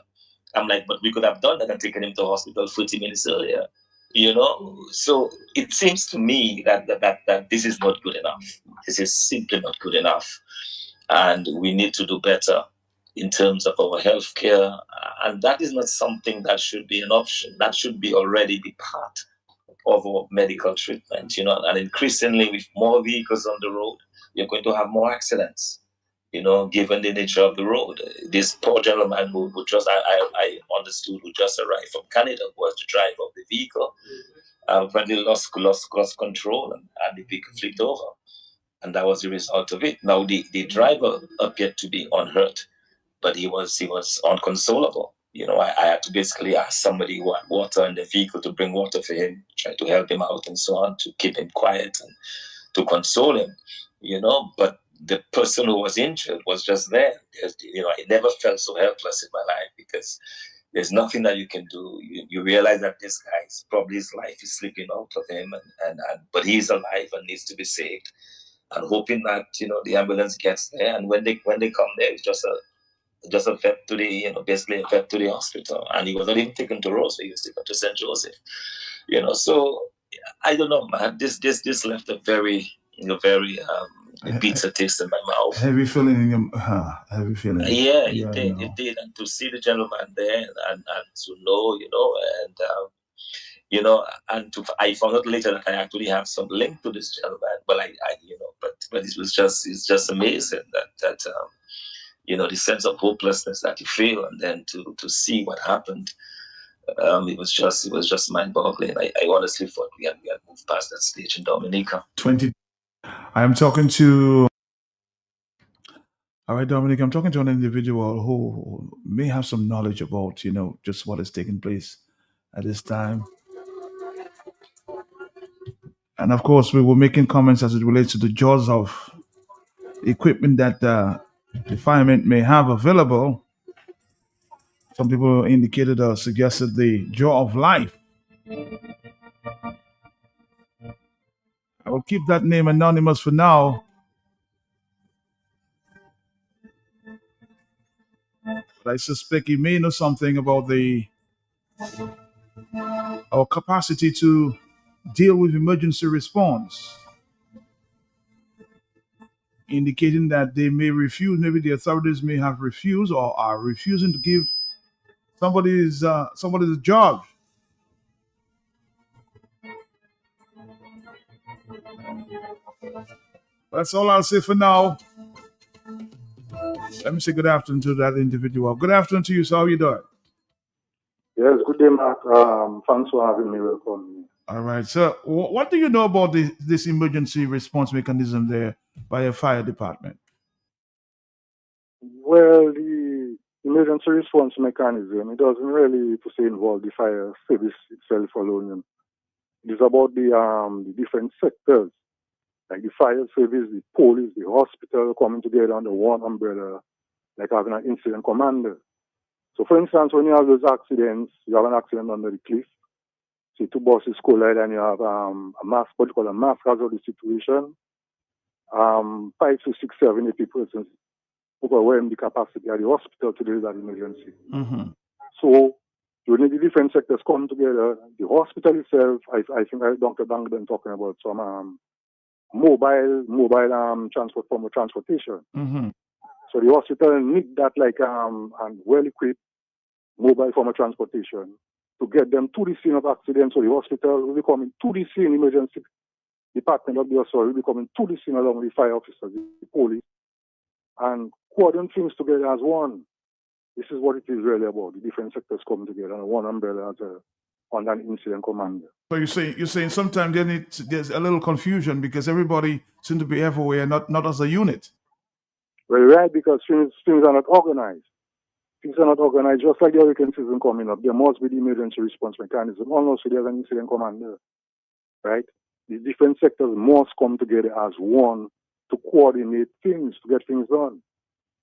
Speaker 18: I'm like, but we could have done that and taken him to hospital 40 minutes earlier. You know, so it seems to me that this is not good enough. This is simply not good enough. And we need to do better in terms of our healthcare. And that is not something that should be an option. That should be already be part of our medical treatment, you know. And increasingly, with more vehicles on the road, you're going to have more accidents, you know, given the nature of the road. This poor gentleman who just, I understood, who just arrived from Canada, was the driver of the vehicle. When they lost control and the vehicle flipped over. And that was the result of it. Now, the driver appeared to be unhurt, but he was unconsolable. You know, I had to basically ask somebody who had water in the vehicle to bring water for him, try to help him out and so on, to keep him quiet and to console him, you know. But the person who was injured was just there. You know, I never felt so helpless in my life because there's nothing that you can do. You realize that this guy's probably his life is slipping out of him, but he's alive and needs to be saved. And hoping that, you know, the ambulance gets there, and when they come there, it's just just a vet to the, basically a vet to the hospital, and he was not even taken to Rose, he was taken to St. Joseph. So I don't know, man. This left a very, very pizza taste in my mouth.
Speaker 1: Heavy feeling in your heavy feeling.
Speaker 18: Yeah,
Speaker 1: Yeah,
Speaker 18: it did, and to see the gentleman there, and to know, and I found out later that I actually have some link to this gentleman, but but it's just amazing that the sense of hopelessness that you feel, and then to see what happened. It was just mind-boggling. I honestly thought we had moved past that stage in Dominica.
Speaker 1: 20. I am talking to. All right, Dominic. I'm talking to an individual who may have some knowledge about just what is taking place at this time. And of course, we were making comments as it relates to the jaws of equipment that the firemen may have available. Some people indicated or suggested the jaw of life. I will keep that name anonymous for now. But I suspect he may know something about our capacity to deal with emergency response, indicating that they may refuse, maybe the authorities may have refused or are refusing to give somebody's a job. That's all I'll say for now. Let me say good afternoon to that individual. Good afternoon to you, sir. How are you doing?
Speaker 19: Yes, good day, Mark. Thanks for having me. Welcome.
Speaker 1: All right, sir. What do you know about this emergency response mechanism there by a fire department?
Speaker 19: Well, the emergency response mechanism, it doesn't really, to say, involve the fire service itself alone. It is about the different sectors, like the fire service, the police, the hospital coming together under one umbrella, like having an incident commander. So, for instance, when you have those accidents, you have an accident under the cliff, say two buses collide and you have a mass, what you call a mass hazard situation. 5 to 6, 7, 80 persons overwhelm the capacity at the hospital to deal with that emergency.
Speaker 1: Mm-hmm.
Speaker 19: So you need the different sectors come together. The hospital itself, I think Dr. Bangden talking about some mobile transport form of transportation.
Speaker 1: Mm-hmm.
Speaker 19: So the hospital need that like a well-equipped mobile form of transportation to get them to the scene of accident. So the hospital will be coming to the scene, emergency department of the hospital will be coming to the scene along with the fire officers, the police, and coordinate things together as one. This is what it is really about. The different sectors coming together under one umbrella under an incident commander.
Speaker 1: So you're saying sometimes there's a little confusion because everybody seems to be everywhere, not as a unit.
Speaker 19: Well, right, because things are not organized. Things are not organized. Just like the hurricane season coming up, there must be the emergency response mechanism. Also, there's an incident commander, right? The different sectors must come together as one to coordinate things, to get things done.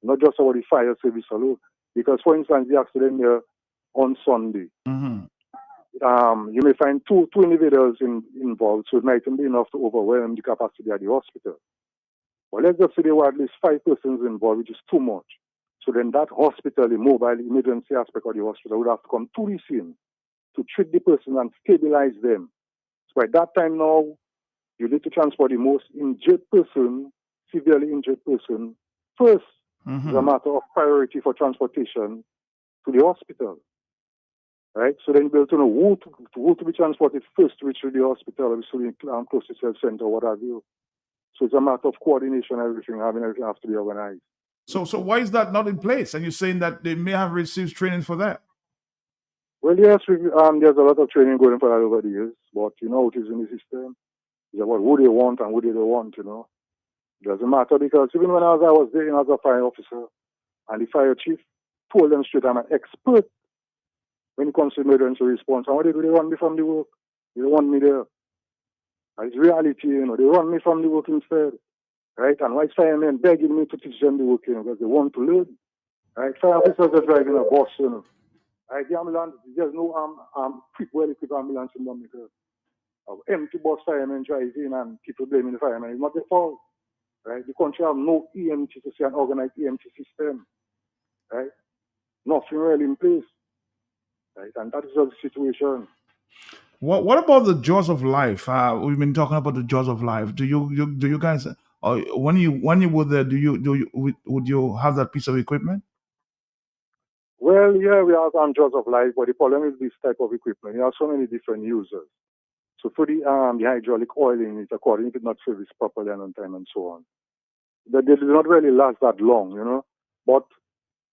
Speaker 19: Not just about the fire service alone. Because, for instance, the accident there on Sunday, you may find two individuals involved, so it might be enough to overwhelm the capacity at the hospital. But let's just say there were at least 5 persons involved, which is too much. So then that hospital, the mobile emergency aspect of the hospital, would have to come to the scene to treat the person and stabilize them. So at that time now, you need to transport the most injured person, severely injured person, first. It's a matter of priority for transportation to the hospital. Right? So then you'll be able to know who to be transported first to reach the hospital, obviously close to health center, what have you. So it's a matter of coordination, everything has to be organized.
Speaker 1: So why is that not in place? And you're saying that they may have received training for that?
Speaker 19: Well, yes, there's a lot of training going for that over the years, but it is in the system. It's about who they want and who they don't want, It doesn't matter because even when I was there as a fire officer and the fire chief told them straight, I'm an expert when it comes to emergency response. And what they do, they run me from the work. They don't want me there. And it's reality, They run me from the work instead. Right? And why firemen begging me to teach them the work, because they want to learn. Right? Fire officers are driving a bus, Right? The ambulance, there's no well-equipped ambulance in Dominica. Empty bus firemen drive in and people blaming the firemen. It's not their fault. Right? The country have no EMT to say an organized EMT system. right? Nothing really in place, right? And that is the situation.
Speaker 1: What about the jaws of life? We've been talking about the jaws of life. Do you guys, when you were there, would you have that piece of equipment?
Speaker 19: Well, yeah, we have jaws of life, but the problem is this type of equipment. You have so many different users. So for the hydraulic oiling, it's according if it's not serviced properly and on time and so on. They do not really last that long, you know. But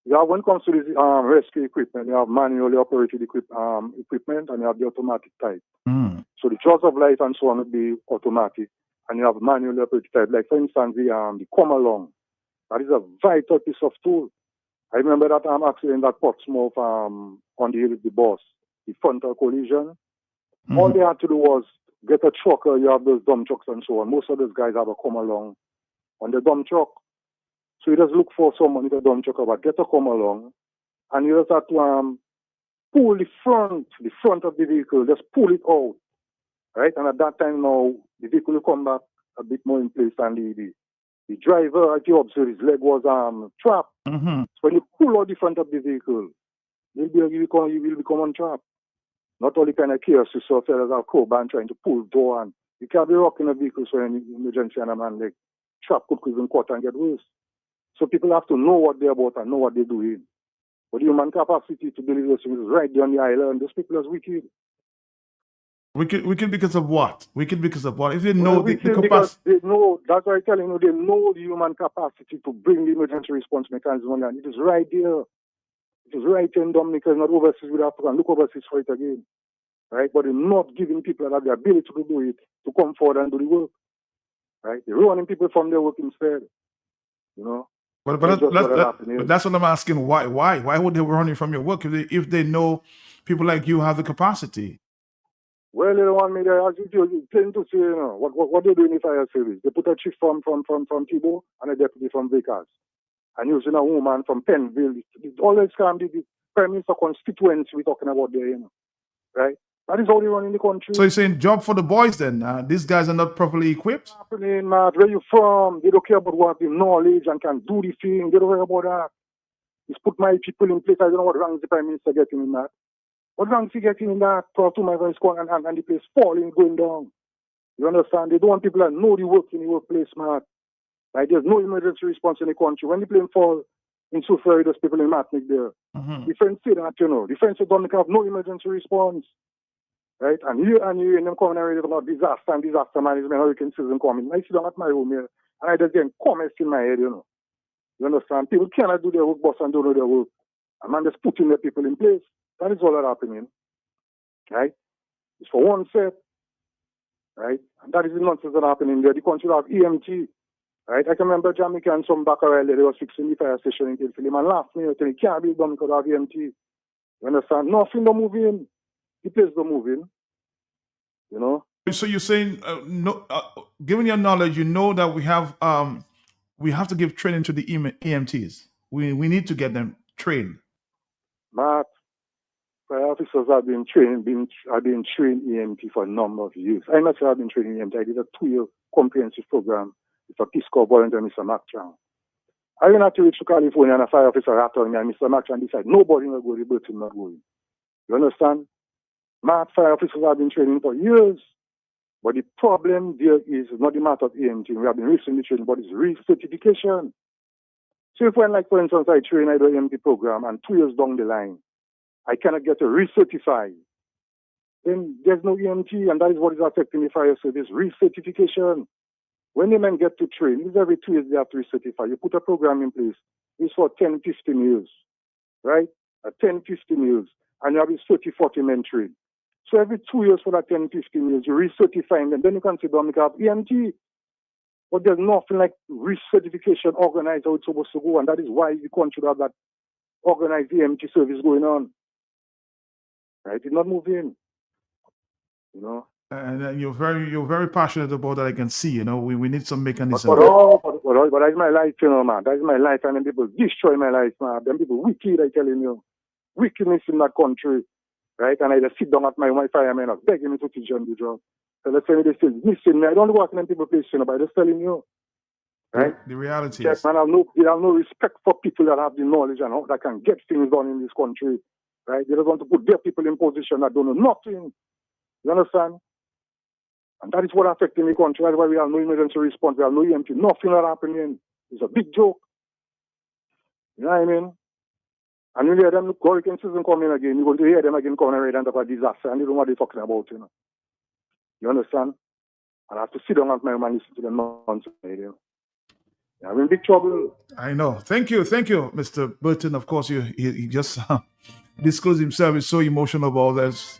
Speaker 19: yeah, when it comes to this rescue equipment, you have manually operated equipment and you have the automatic type. So the jaws of life and so on would be automatic, and you have manually operated type. Like for instance, the come along. That is a vital piece of tool. I remember that accident at Portsmouth on the hill with the bus, the frontal collision. All they had to do was get a trucker. You have those dump trucks and so on. Most of those guys have a come along on the dump truck. So you just look for someone with a dump truck, but get a come along, and you just have to pull the front of the vehicle, just pull it out, right? And at that time now, the vehicle will come back a bit more in place, and the driver, if you observe, his leg was trapped. So when you pull out the front of the vehicle, you will become untrapped. Not only kind of chaos, you saw fellas have crowbar trying to pull the door, and you can't be rocking a vehicle so any emergency and a man leg trap could even cut and get worse. So people have to know what they're about and know what they're doing. But the human capacity to believe those things is right there on the island. Those people are wicked.
Speaker 1: Wicked because of what? Wicked because of what? If they know the
Speaker 19: Because
Speaker 1: capacity.
Speaker 19: they know, that's why I'm telling you, they know the human capacity to bring the emergency response mechanism on, and it is right there. It is right in Dominica, not overseas. We have to go and look overseas for it again. Right? But they're not giving people that the ability to do it, to come forward and do the work. Right? They're running people from their work instead. You know?
Speaker 1: But that's what I'm asking. Why? Why would they run you from your work if they know people like you have the capacity?
Speaker 19: Well, they don't want me there. As you tend to say, you know, what they do in the fire service. They put a chief from Thibault and a deputy from Vickers. And using a woman from Penville. All this kind of the Prime Minister constituency we're talking about there, you know. Right? That is how they run in the country.
Speaker 1: So you're saying job for the boys then? These guys are not properly equipped?
Speaker 19: Happening, Matt. Where you from? They don't care about what the knowledge and can do the thing. They don't care about that. Just put my people in place. I don't know what wrong the Prime Minister getting in that. What wrong is he getting in that? Talk to my voice and the place falling, going down. You understand? They don't want people that know the work in the workplace, Matt. Like there's no emergency response in the country. When the plane fall in Suffolk, there's people in Matnik there. Defense say that, you know. Defense don't have no emergency response. Right? And you in them coming and read about disaster and disaster management, hurricane season coming. I sit down at my home here and I just get comments in my head, you know. You understand? People cannot do their work, boss, and don't know their work. And man just putting their people in place. That is all that happening. Right? It's for one set. Right? And that is the nonsense that happening there. The country have EMT. Right? I can remember Jamaica and some back around there, they was fixing the fire station in Kilfield. Man laughed me, saying, it can't be done because of EMT. You understand? Nothing don't move in. The place don't move in. You know?
Speaker 1: So you're saying, given your knowledge, you know that we have to give training to the EMTs. We need to get them trained.
Speaker 19: Matt, fire officers have been trained EMT for a number of years. I myself have been training EMT. I did a 2-year comprehensive program with a Peace Corps volunteer, Mr. Mark Chang. I went out to California and a fire officer after me, and Mr. Mark Chang decided nobody will go, the birds will not go. You understand? Matt, fire officers have been training for years. But the problem there is not the matter of EMT. We have been recently trained, but it's recertification. So if when, like, for instance, I do an EMT program, and 2 years down the line, I cannot get a recertified, then there's no EMT, and that is what is affecting the fire service, recertification. When the men get to train, it's every 2 years they have to recertify. You put a program in place, it's for 10, 15 years, right? 10, 15 years, and you have these 30, 40 men trained. So every 2 years for that 10, 15 years, you recertify them, then you can say, Dominica, have EMT. But there's nothing like recertification organized how it's supposed to go, and that is why the country have that organized EMT service going on. Right? It's not moving. You know?
Speaker 1: And you're very passionate about that. I can see. You know, we need some mechanism.
Speaker 19: But that's my life, you know, man. That's my life, and then people destroy my life, man. Them people wicked, I telling you, wickedness in that country, right? And I just sit down at my firemen, begging me to teach them the job. So let's say they still missing me. I don't work in them people place, you know, but I'm just telling you, Right?
Speaker 1: The reality
Speaker 19: Yes,
Speaker 1: is.
Speaker 19: man, they have no respect for people that have the knowledge and that can get things done in this country. Right? They just want to put their people in position that don't know nothing. You understand? And that is what affecting the country. That's why we have no emergency response. We have no EMT. Nothing that happening. It's a big joke. You know what I mean? And when you hear them hurricane season coming again, you're going to hear them again coming right under a disaster, and they don't know what they're talking about, you know. You understand? And I have to sit down and listen to them nonsense. You know. I'm in big trouble.
Speaker 1: I know. Thank you, Mr. Burton. Of course, he just disclosed himself. He's so emotional about this.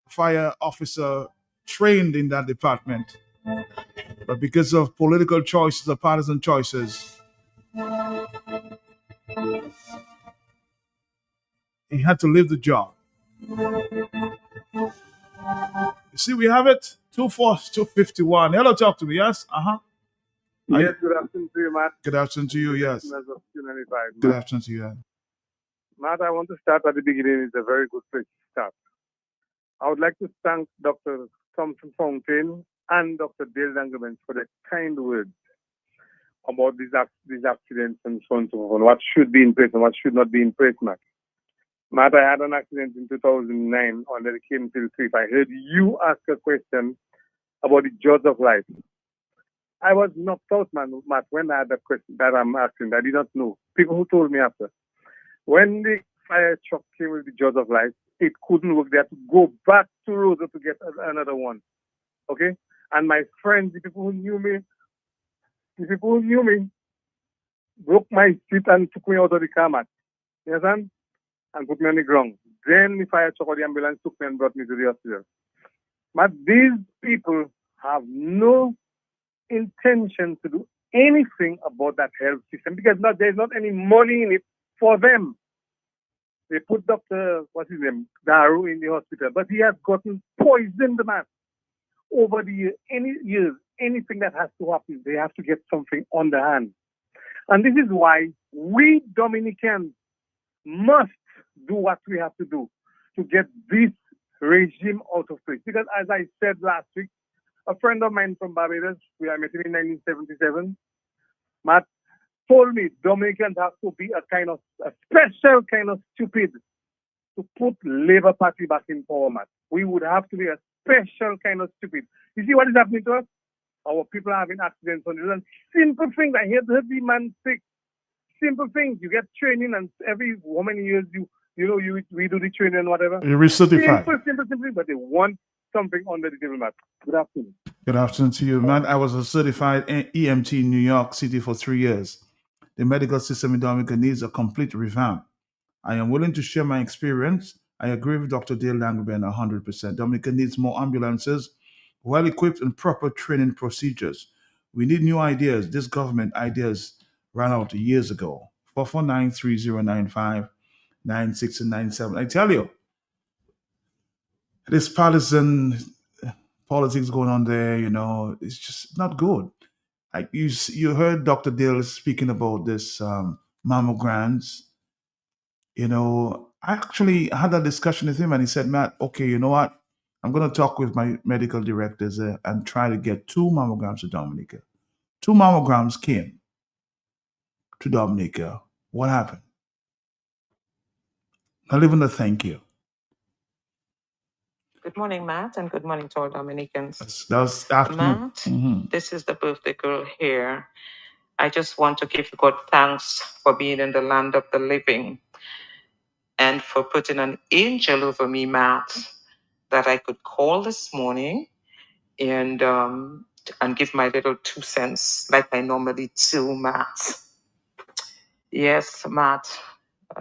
Speaker 1: Fire officer trained in that department, but because of political choices or partisan choices, he had to leave the job. You see, we have it 24251. Hello, talk to me. Yes,
Speaker 20: Yes, good afternoon to you, Matt.
Speaker 1: Good afternoon to you. Yes. Good afternoon to you.
Speaker 20: Matt, I want to start at the beginning. It's a very good place to start. I would like to thank Dr. Thompson Fountain and Dr. Dale Dangerman for their kind words about these accidents and so on and so on, what should be in place and what should not be in place, Matt. Matt, I had an accident in 2009 on the Canefield Cliff. I heard you ask a question about the jaws of life. I was knocked out, Matt, when I had that question that I'm asking. I did not know. People who told me after. When the fire truck came with the jaws of life, it couldn't work. They had to go back to Rosa to get another one. Okay? And my friends, the people who knew me, broke my seat and took me out of the car, Matt. You understand? And put me on the ground. Then the fire truck or the ambulance took me and brought me to the hospital. But these people have no intention to do anything about that health system because there's not any money in it for them. They put Dr. what's his name, Daru in the hospital, but he has gotten poisoned, man. Over the years, anything that has to happen, they have to get something on the hand. And this is why we Dominicans must do what we have to do to get this regime out of place. Because as I said last week, a friend of mine from Barbados, I met him in 1977, Matt, told me Dominicans have to be a special kind of stupid to put Labour Party back in power, Matt. We would have to be a special kind of stupid. You see what is happening to us? Our people are having accidents on the road. Simple things. I heard the man sick. Simple things. You get training, and every how many years we do the training and whatever.
Speaker 1: You recertify.
Speaker 20: Simple, but they want something under the table, Matt. Good afternoon.
Speaker 1: Good afternoon to you, man. I was a certified EMT in New York City for 3 years. The medical system in Dominica needs a complete revamp. I am willing to share my experience. I agree with Dr. Dale Langben 100%. Dominica needs more ambulances, well-equipped and proper training procedures. We need new ideas. This government ideas ran out years ago. 449-3095, 96 and 97. I tell you, this partisan politics going on there, it's just not good. You heard Dr. Dale speaking about this mammograms. I actually had a discussion with him and he said, Matt, okay, you know what? I'm going to talk with my medical directors and try to get 2 mammograms to Dominica. 2 mammograms came to Dominica. What happened? Not even a thank you.
Speaker 21: Good morning, Matt, and good morning to all Dominicans.
Speaker 1: That was afternoon.
Speaker 21: Matt, This is the birthday girl here. I just want to give God thanks for being in the land of the living and for putting an angel over me, Matt, that I could call this morning and give my little 2 cents like I normally do, Matt. Yes, Matt.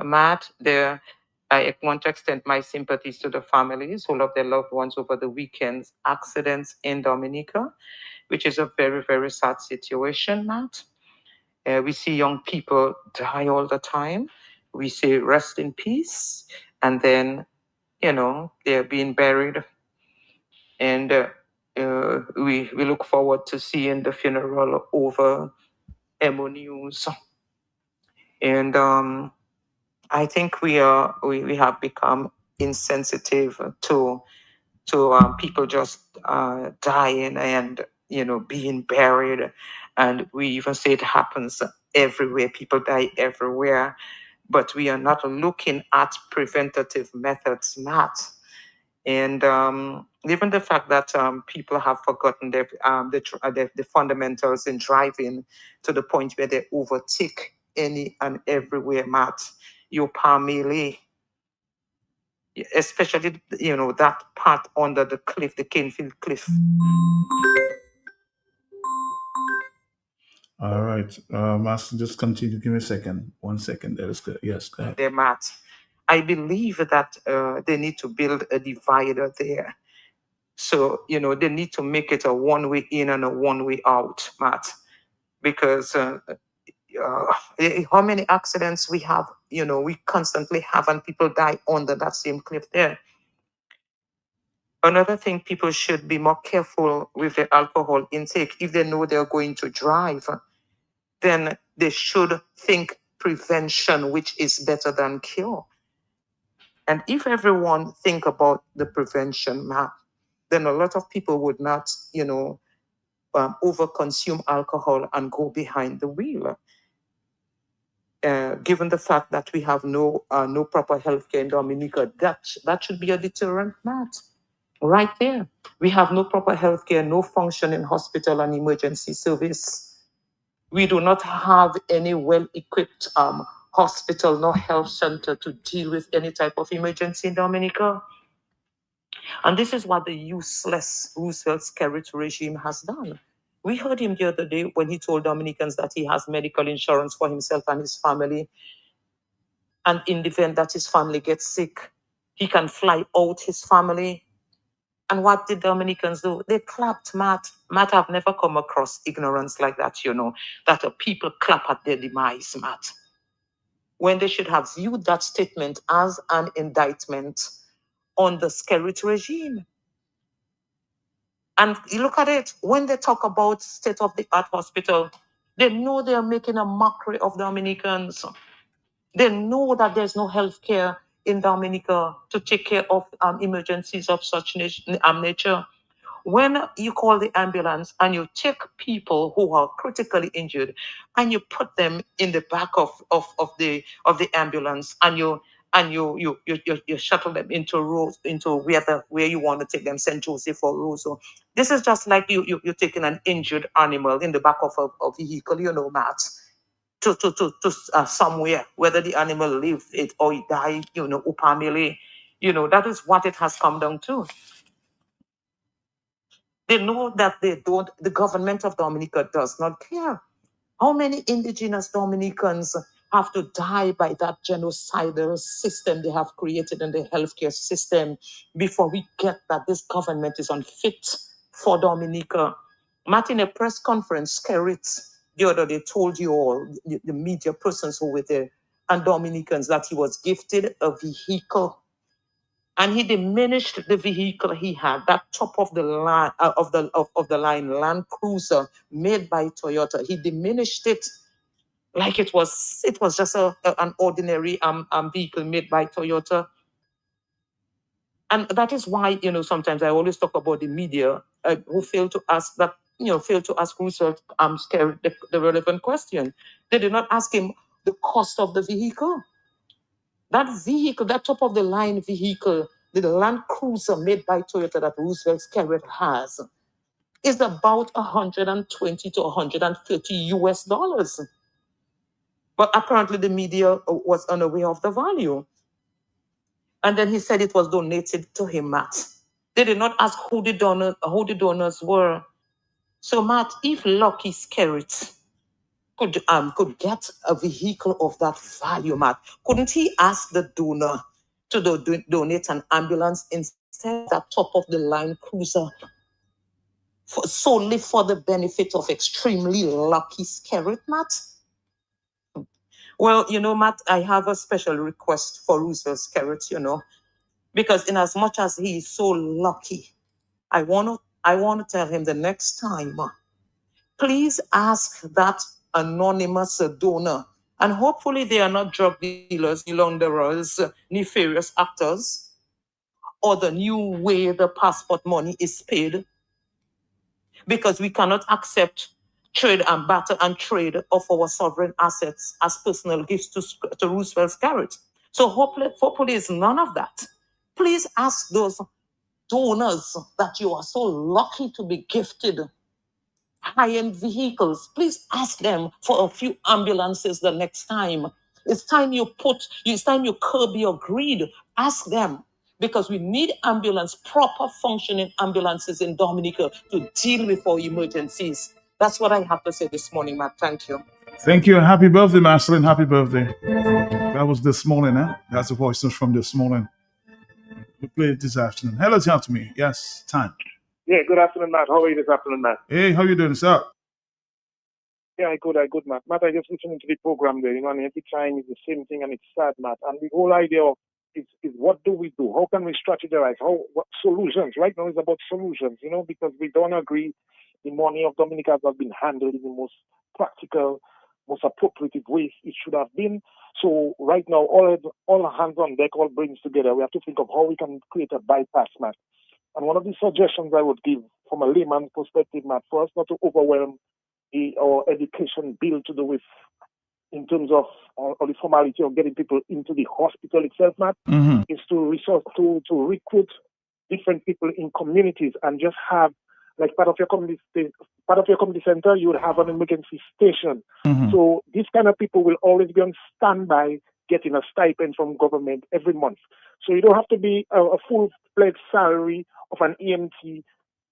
Speaker 21: Matt, I want to extend my sympathies to the families who lost their loved ones over the weekend's accidents in Dominica, which is a very, very sad situation, Matt. We see young people die all the time. We say rest in peace, and then, they're being buried. And we look forward to seeing the funeral over Emo News. And I think we have become insensitive to people just dying, and being buried. And we even say it happens everywhere. People die everywhere. But we are not looking at preventative methods, Matt. And even the fact that people have forgotten the fundamentals in driving to the point where they overtake any and everywhere, Matt. Your Parmelee, especially that part under the cliff, the Canefield Cliff.
Speaker 1: All right, Master, just continue. Give me a second. 1 second. That is good. Yes, go ahead.
Speaker 21: There, Matt. I believe that they need to build a divider there. So, they need to make it a one-way in and a one-way out, Matt. Because how many accidents we have, we constantly have, and people die under that same cliff there. Another thing, people should be more careful with their alcohol intake. If they know they're going to drive, then they should think prevention, which is better than cure. And if everyone think about the prevention map, then a lot of people would not, overconsume alcohol and go behind the wheel. Given the fact that we have no proper healthcare in Dominica, that should be a deterrent, Matt. Right there. We have no proper healthcare, no functioning hospital and emergency service. We do not have any well-equipped hospital nor health center to deal with any type of emergency in Dominica. And this is what the useless Roosevelt Skerrit regime has done. We heard him the other day when he told Dominicans that he has medical insurance for himself and his family. And in the event that his family gets sick, he can fly out his family. And what did Dominicans do? They clapped, Matt. Matt, I've never come across ignorance like that, that people clap at their demise, Matt. When they should have viewed that statement as an indictment on the Skerrit regime. And you look at it, when they talk about state-of-the-art hospital, they know they're making a mockery of Dominicans. They know that there's no health care in Dominica to take care of emergencies of such nature. When you call the ambulance and you take people who are critically injured and you put them in the back of the ambulance and you shuttle them into where you want to take them, St. Joseph or Roseau. This is just like you're taking an injured animal in the back of a vehicle, Matt, to somewhere, whether the animal lives it or it died, Upamele. That is what it has come down to. They know that the government of Dominica does not care. How many indigenous Dominicans have to die by that genocidal system they have created in the healthcare system before we get that this government is unfit for Dominica? Matt, in a press conference, Skerrit the other day told you all, the media persons who were there, and Dominicans, that he was gifted a vehicle. And he diminished the vehicle he had, that top of the line of the line Land Cruiser made by Toyota. He diminished it like it was just an ordinary vehicle made by Toyota. And that is why, sometimes I always talk about the media who fail to ask Roosevelt the relevant question. They did not ask him the cost of the vehicle. That vehicle, that top of the line vehicle, the Land Cruiser made by Toyota that Roosevelt Skerrit has, is about $120 to $130 US. But apparently the media was unaware of the value. And then he said it was donated to him, Matt. They did not ask who the donors were. So Matt, if Lucky Skerrit could get a vehicle of that value, Matt, couldn't he ask the donor to donate an ambulance instead of that top-of-the-line cruiser solely for the benefit of extremely Lucky Skerrit, Matt? Well, Matt, I have a special request for Roosevelt Skerrit, because in as much as he is so lucky, I want to tell him the next time, please ask that anonymous donor, and hopefully they are not drug dealers, launderers, nefarious actors, or the new way the passport money is paid. because we cannot accept trade and barter and trade of our sovereign assets as personal gifts to Roosevelt's garret. So hopefully it's none of that. Please ask those donors that you are so lucky to be gifted high-end vehicles. Please ask them for a few ambulances the next time. It's time you curb your greed. Ask them, because we need proper functioning ambulances in Dominica to deal with our emergencies. That's what I have to say this morning, Matt. Thank you.
Speaker 1: Thank you. Happy birthday, Master, and happy birthday. That was this morning, huh? That's the voice from this morning. We played it this afternoon. Hello, talk to me. Yes, time.
Speaker 2: Yeah, good afternoon, Matt. How are you this afternoon, Matt?
Speaker 1: Hey, how you doing, sir?
Speaker 2: Yeah, I good, Matt. Matt, I just listening to the program there, and every time it's the same thing, and it's sad, Matt. And the whole idea of is what do we do? How can we strategize? What solutions? Right now it's about solutions, because we don't agree the money of Dominica has been handled in the most practical, most appropriate ways it should have been. So right now, all hands on deck, all brains together. We have to think of how we can create a bypass, Matt. And one of the suggestions I would give from a layman's perspective, Matt, for us not to overwhelm our education bill to do with in terms of or the formality of getting people into the hospital itself, Matt, is to recruit different people in communities and just have, like part of your community center, you would have an emergency station. So these kind of people will always be on standby, getting a stipend from government every month. So you don't have to be a full-fledged salary of an EMT,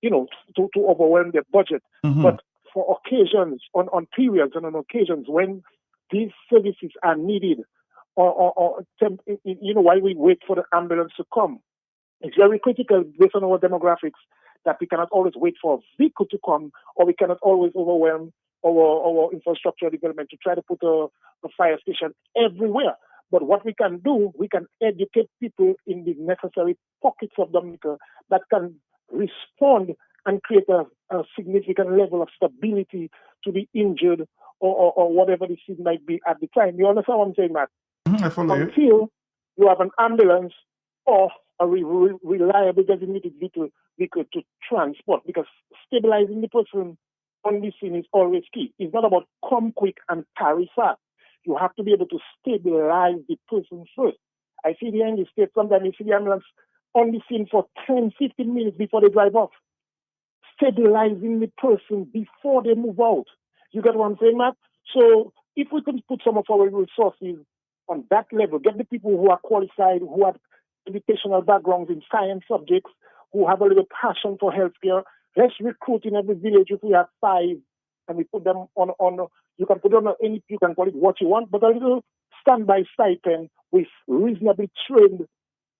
Speaker 2: to overwhelm their budget. But for occasions, on periods and on occasions when these services are needed, while we wait for the ambulance to come, it's very critical based on our demographics that we cannot always wait for a vehicle to come, or we cannot always overwhelm our infrastructure development to try to put a fire station everywhere. But what we can do, we can educate people in the necessary pockets of Dominica that can respond and create a significant level of stability to the injured or whatever the scene might be at the time. You understand what I'm saying, Matt?
Speaker 1: I follow you.
Speaker 2: Until you have an ambulance or a reliable designated vehicle to transport, because stabilizing the person on the scene is always key. It's not about come quick and carry fast. You have to be able to stabilize the person first. I see here in the States, sometimes you see the ambulance on the scene for 10, 15 minutes before they drive off. Stabilizing the person before they move out. You get what I'm saying, Matt? So if we can put some of our resources on that level, get the people who are qualified, who have educational backgrounds in science subjects, who have a little passion for healthcare, let's recruit in every village. If we have 5, and we put them on you can put on any, you can call it what you want, but a little standby stipend with reasonably trained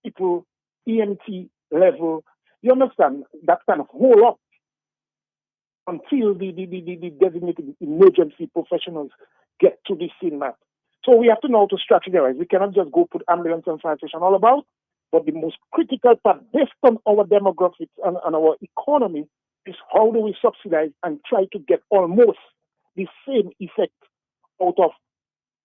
Speaker 2: people, EMT level. You understand? That can hold up until the designated emergency professionals get to the scene, Matt. So we have to know how to strategize. We cannot just go put ambulance and fire station all about, but the most critical part, based on our demographics and our economy, is how do we subsidize and try to get almost the same effect out of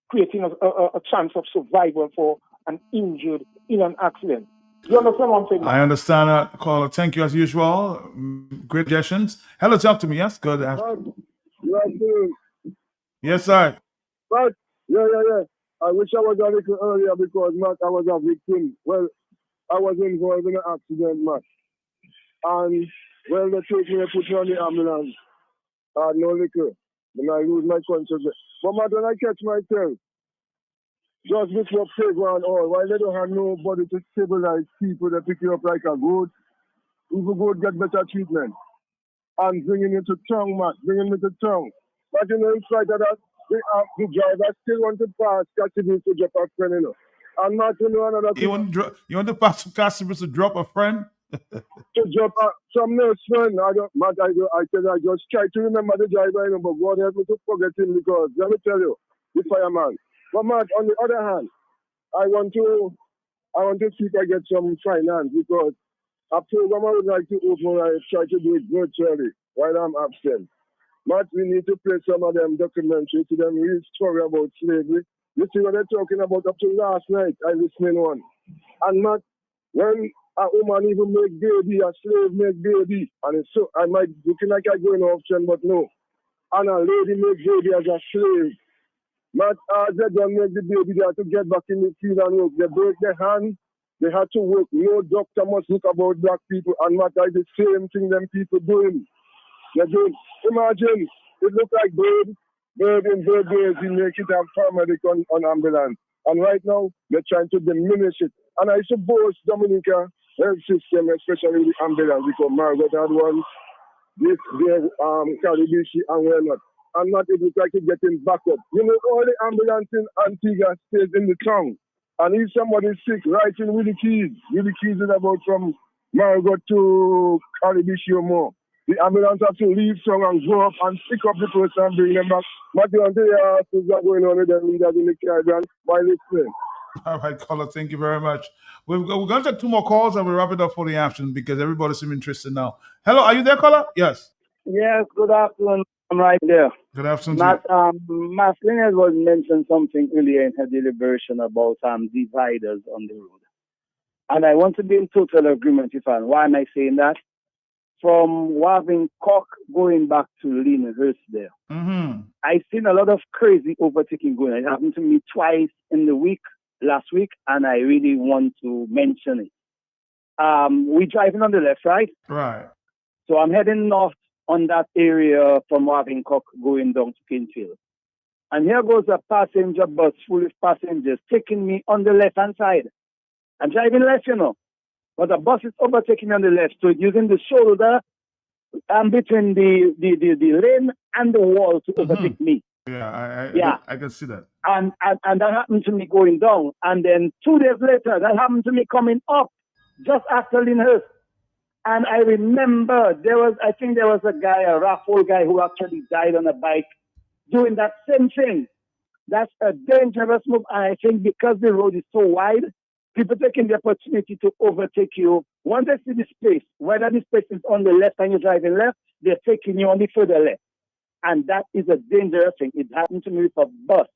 Speaker 2: creating a chance of survival for an injured in an accident. You understand what I'm saying?
Speaker 1: I understand that, caller. Thank you as usual. Great suggestions. Hello, talk to me. Yes, good. Yes, sir.
Speaker 19: But, yeah. I wish I was a little earlier because, Matt, I was a victim. Well, I was involved in an accident, Matt. And, well, they took me and put me on the ambulance. I had no liquor. Then I lose my consciousness. But, Matt, when I catch myself, just before playground all, while they don't have nobody to stabilize people, they pick you up like a goat. Even goat get better treatment. And bringing you to town, Matt, bringing me to town. But in spite of that, the driver still want to pass Cassidy to drop a friend, And Matt, another thing.
Speaker 1: You want to pass Cassidy to drop a friend?
Speaker 19: To drop some nurse friend. I just try to remember the driver, but God help me to forget him because, let me tell you, the fireman. But Matt, on the other hand, I want to see if I get some finance because a program I would like to open, I try to do it virtually while I'm absent. Matt, we need to play some of them documentaries to them real story about slavery. You see what they're talking about up to last night, I listening on. And Matt, when
Speaker 3: a woman even make baby, a slave make baby. And it's so, I might looking like I'm going off trend, but no. And a lady make baby as a slave. Not as they don't make the baby, they have to get back in the field and work. They break their hand, they have to work. No doctor must look about black people, and not like the same thing them people doing. They're doing, imagine, it look like bird and bird days, you make it a paramedic on ambulance. And right now, they're trying to diminish it. And I suppose Dominica health system, especially the ambulance, because Margaret had one, this day, Caribishi, and we're not. And not it looks like it's getting back up. You know, all the ambulance in Antigua stays in the town. And if somebody's sick, right in Willie Keys is about from Margot to Caribishi or more. The ambulance have to leave town and go up and pick up the person and bring them back. But you know, things are going on with them leaders in the Caribbean by listening.
Speaker 1: All right, caller, thank you very much. We're going to take 2 more calls and we'll wrap it up for the afternoon because everybody seems interested now. Hello, are you there, caller? Yes.
Speaker 22: Yes, good afternoon. I'm right there.
Speaker 1: Good afternoon.
Speaker 22: Maslin was mentioned something earlier in her deliberation about dividers on the road. And I want to be in total agreement with her. Why am I saying that? From Waving Cock going back to Lyndhurst there.
Speaker 1: Mm-hmm.
Speaker 22: I've seen a lot of crazy overtaking going on. It happened to me twice in the week, last week, and I really want to mention it. We're driving on the left, right?
Speaker 1: Right.
Speaker 22: So I'm heading north on that area from Waving Cock going down to Kinfield. And here goes a passenger bus full of passengers taking me on the left-hand side. I'm driving left, you know. But the bus is overtaking me on the left. So using the shoulder between the lane and the wall to overtake me.
Speaker 1: Yeah, I can see that.
Speaker 22: And that happened to me going down. And then 2 days later, that happened to me coming up just after Lyndhurst. And I remember I think there was a guy, a raffle guy who actually died on a bike doing that same thing. That's a dangerous move. And I think because the road is so wide, people taking the opportunity to overtake you. Once they see the space, whether the space is on the left and you're driving left, they're taking you on the further left. And that is a dangerous thing. It happened to me with a bus.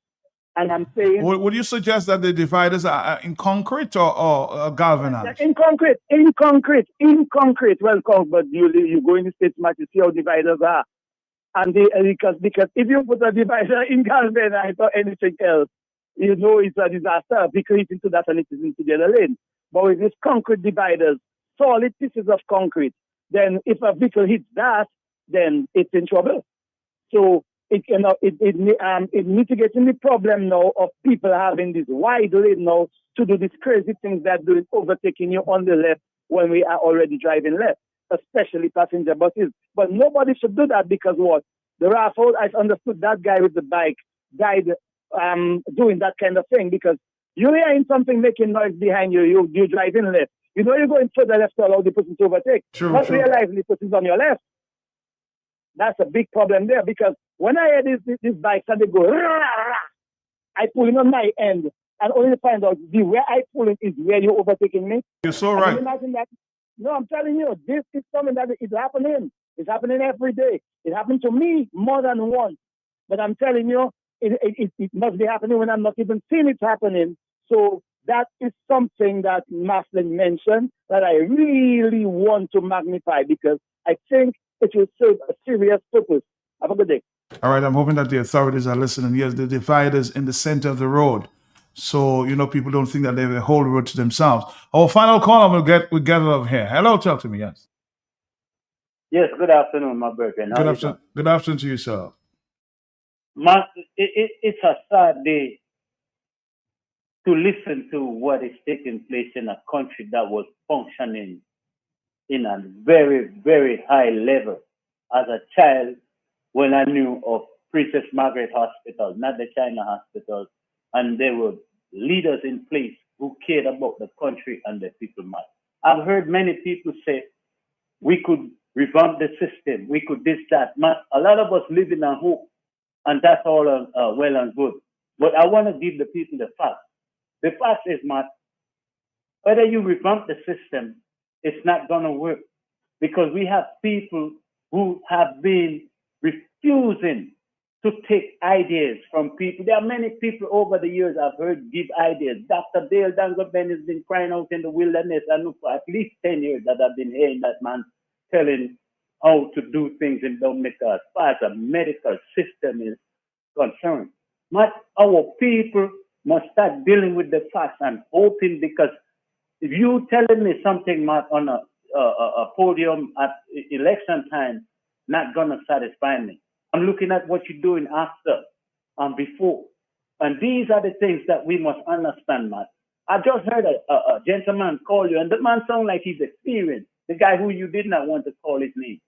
Speaker 22: And I'm saying...
Speaker 1: Would you suggest that the dividers are in concrete or galvanized?
Speaker 22: In concrete. Well, but you go in the States, to see how dividers are. And because if you put a divider in galvanized or anything else, you know it's a disaster because it's into that and it is into the other lane. But with these concrete dividers, solid pieces of concrete, then if a vehicle hits that, then it's in trouble. So it mitigating the problem now of people having this wide lane now to do these crazy things that do overtaking you on the left when we are already driving left, especially passenger buses. But nobody should do that because what? The raffle, I understood that guy with the bike died doing that kind of thing because you're hearing something making noise behind you, you're driving left. You know you're going further left to allow the person to overtake. Not realizing the person's on your left. That's a big problem there because when I hear these bikes and they go, rah, rah, I pull in on my end and only to find out where I pull in is where you're overtaking me.
Speaker 1: You're so right.
Speaker 22: Imagine that. No, I'm telling you, this is something that is happening. It's happening every day. It happened to me more than once. But I'm telling you, it must be happening when I'm not even seeing it happening. So that is something that Maslin mentioned that I really want to magnify because I think it will serve a serious purpose. Have a good day.
Speaker 1: All right, I'm hoping that the authorities are listening. Yes, the dividers in the center of the road. So, people don't think that they have the whole road to themselves. Our final call, we'll get off here. Hello, talk to me, yes.
Speaker 23: Yes, good afternoon, my brethren.
Speaker 1: Good afternoon to you, sir.
Speaker 23: It's a sad day to listen to what is taking place in a country that was functioning in a very, very high level. As a child, when I knew of Princess Margaret Hospital, not the China hospitals, and there were leaders in place who cared about the country and the people. I've heard many people say, we could revamp the system, we could this, that. A lot of us live in a hope, and that's all well and good. But I want to give the people the fact. The fact is, Matt, whether you revamp the system, it's not going to work because we have people who have been refusing to take ideas from people. There are many people over the years I've heard give ideas. Dr. Dale Dangoben has been crying out in the wilderness. I know for at least 10 years that I've been hearing that man telling how to do things in Dominica as far as the medical system is concerned. But our people must start dealing with the facts and hoping, because if you telling me something, Matt, on a podium at election time, not gonna satisfy me. I'm looking at what you're doing after and before. And these are the things that we must understand, Matt. I just heard a gentleman call you, and the man sounds like he's experienced, the guy who you did not want to call his name.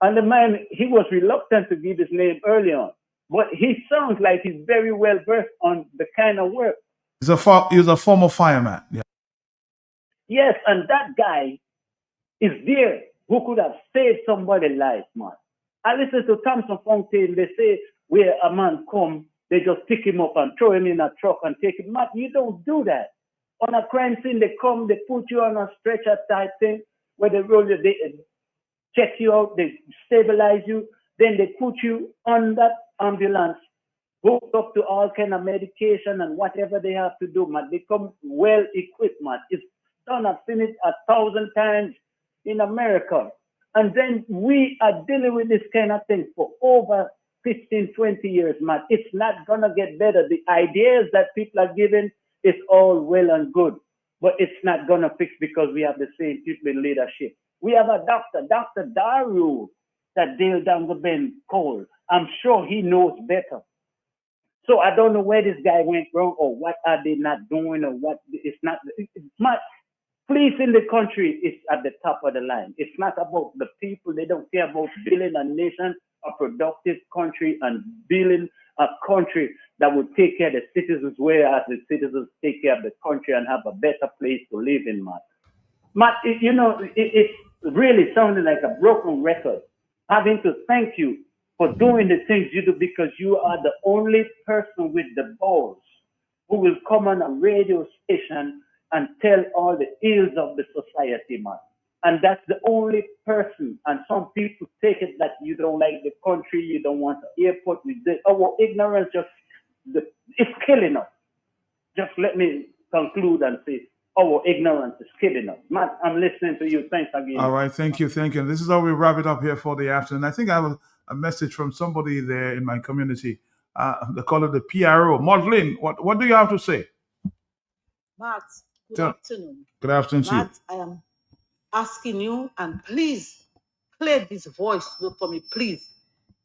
Speaker 23: And the man, he was reluctant to give his name early on, but he sounds like he's very well versed on the kind of work.
Speaker 1: He's a former fireman. Yeah.
Speaker 23: Yes, and that guy is there who could have saved somebody's life, man. I listen to Thompson Fontaine, they say where a man come, they just pick him up and throw him in a truck and take him. Man, you don't do that. On a crime scene, they come, they put you on a stretcher type thing, where they roll you, they check you out, they stabilize you, then they put you on that ambulance, hooked up to all kind of medication and whatever they have to do, man. They come well equipped, man. It's done. I've seen it 1,000 times in America. And then we are dealing with this kind of thing for over 15, 20 years, man. It's not going to get better. The ideas that people are giving is all well and good, but it's not going to fix because we have the same people in leadership. We have a doctor, Dr. Daru, that Dale Dangoben called. I'm sure he knows better. So I don't know where this guy went wrong or what are they not doing or what. It's not. Police in the country is at the top of the line. It's not about the people. They don't care about building a nation, a productive country, and building a country that will take care of the citizens, whereas the citizens take care of the country and have a better place to live in, Matt. Matt, it's really sounding like a broken record. Having to thank you for doing the things you do, because you are the only person with the balls who will come on a radio station and tell all the ills of the society, man. And that's the only person. And some people take it that you don't like the country, you don't want the airport. Our ignorance it's killing us. Just let me conclude and say, our ignorance is killing us. Matt, I'm listening to you. Thanks again.
Speaker 1: All right, thank you. And this is how we wrap it up here for the afternoon. I think I have a message from somebody there in my community. They call it the PRO. Maudlin, what do you have to say?
Speaker 4: Matt, good afternoon.
Speaker 1: Good afternoon to you.
Speaker 4: Matt, I am asking you, and please play this voice note for me, please.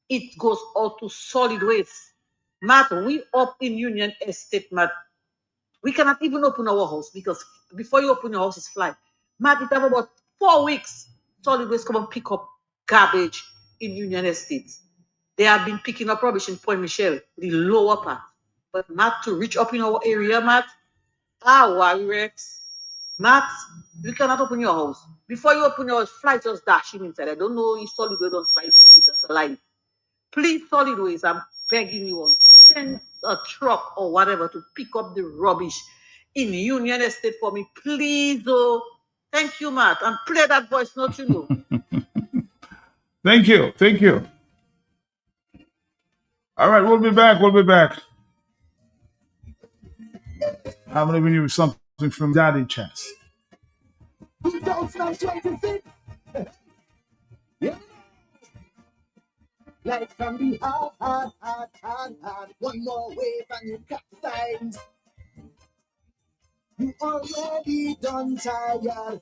Speaker 4: It goes out to solid waste. Matt, we up in Union Estate, Matt. We cannot even open our house because before you open your house, it's fly. Matt, it have about 4 weeks. Solid waste come and pick up garbage in Union Estate. They have been picking up rubbish in Point Michel, the lower part. But Matt, to reach up in our area, Matt, Rex. Matt, you cannot open your house. Before you open your house, fly just dash him inside. I don't know if solid waste don't fly to eat us alive. Please, solid waste, I'm begging you all, send a truck or whatever to pick up the rubbish in Union Estate for me, please. Oh, thank you, Matt. And play that voice note, you know.
Speaker 1: Thank you. All right, we'll be back. I'm going to bring you something from Daddy Chance.
Speaker 14: 2026. Yeah. Life can be hard. One more wave and you capsize. You already done tired.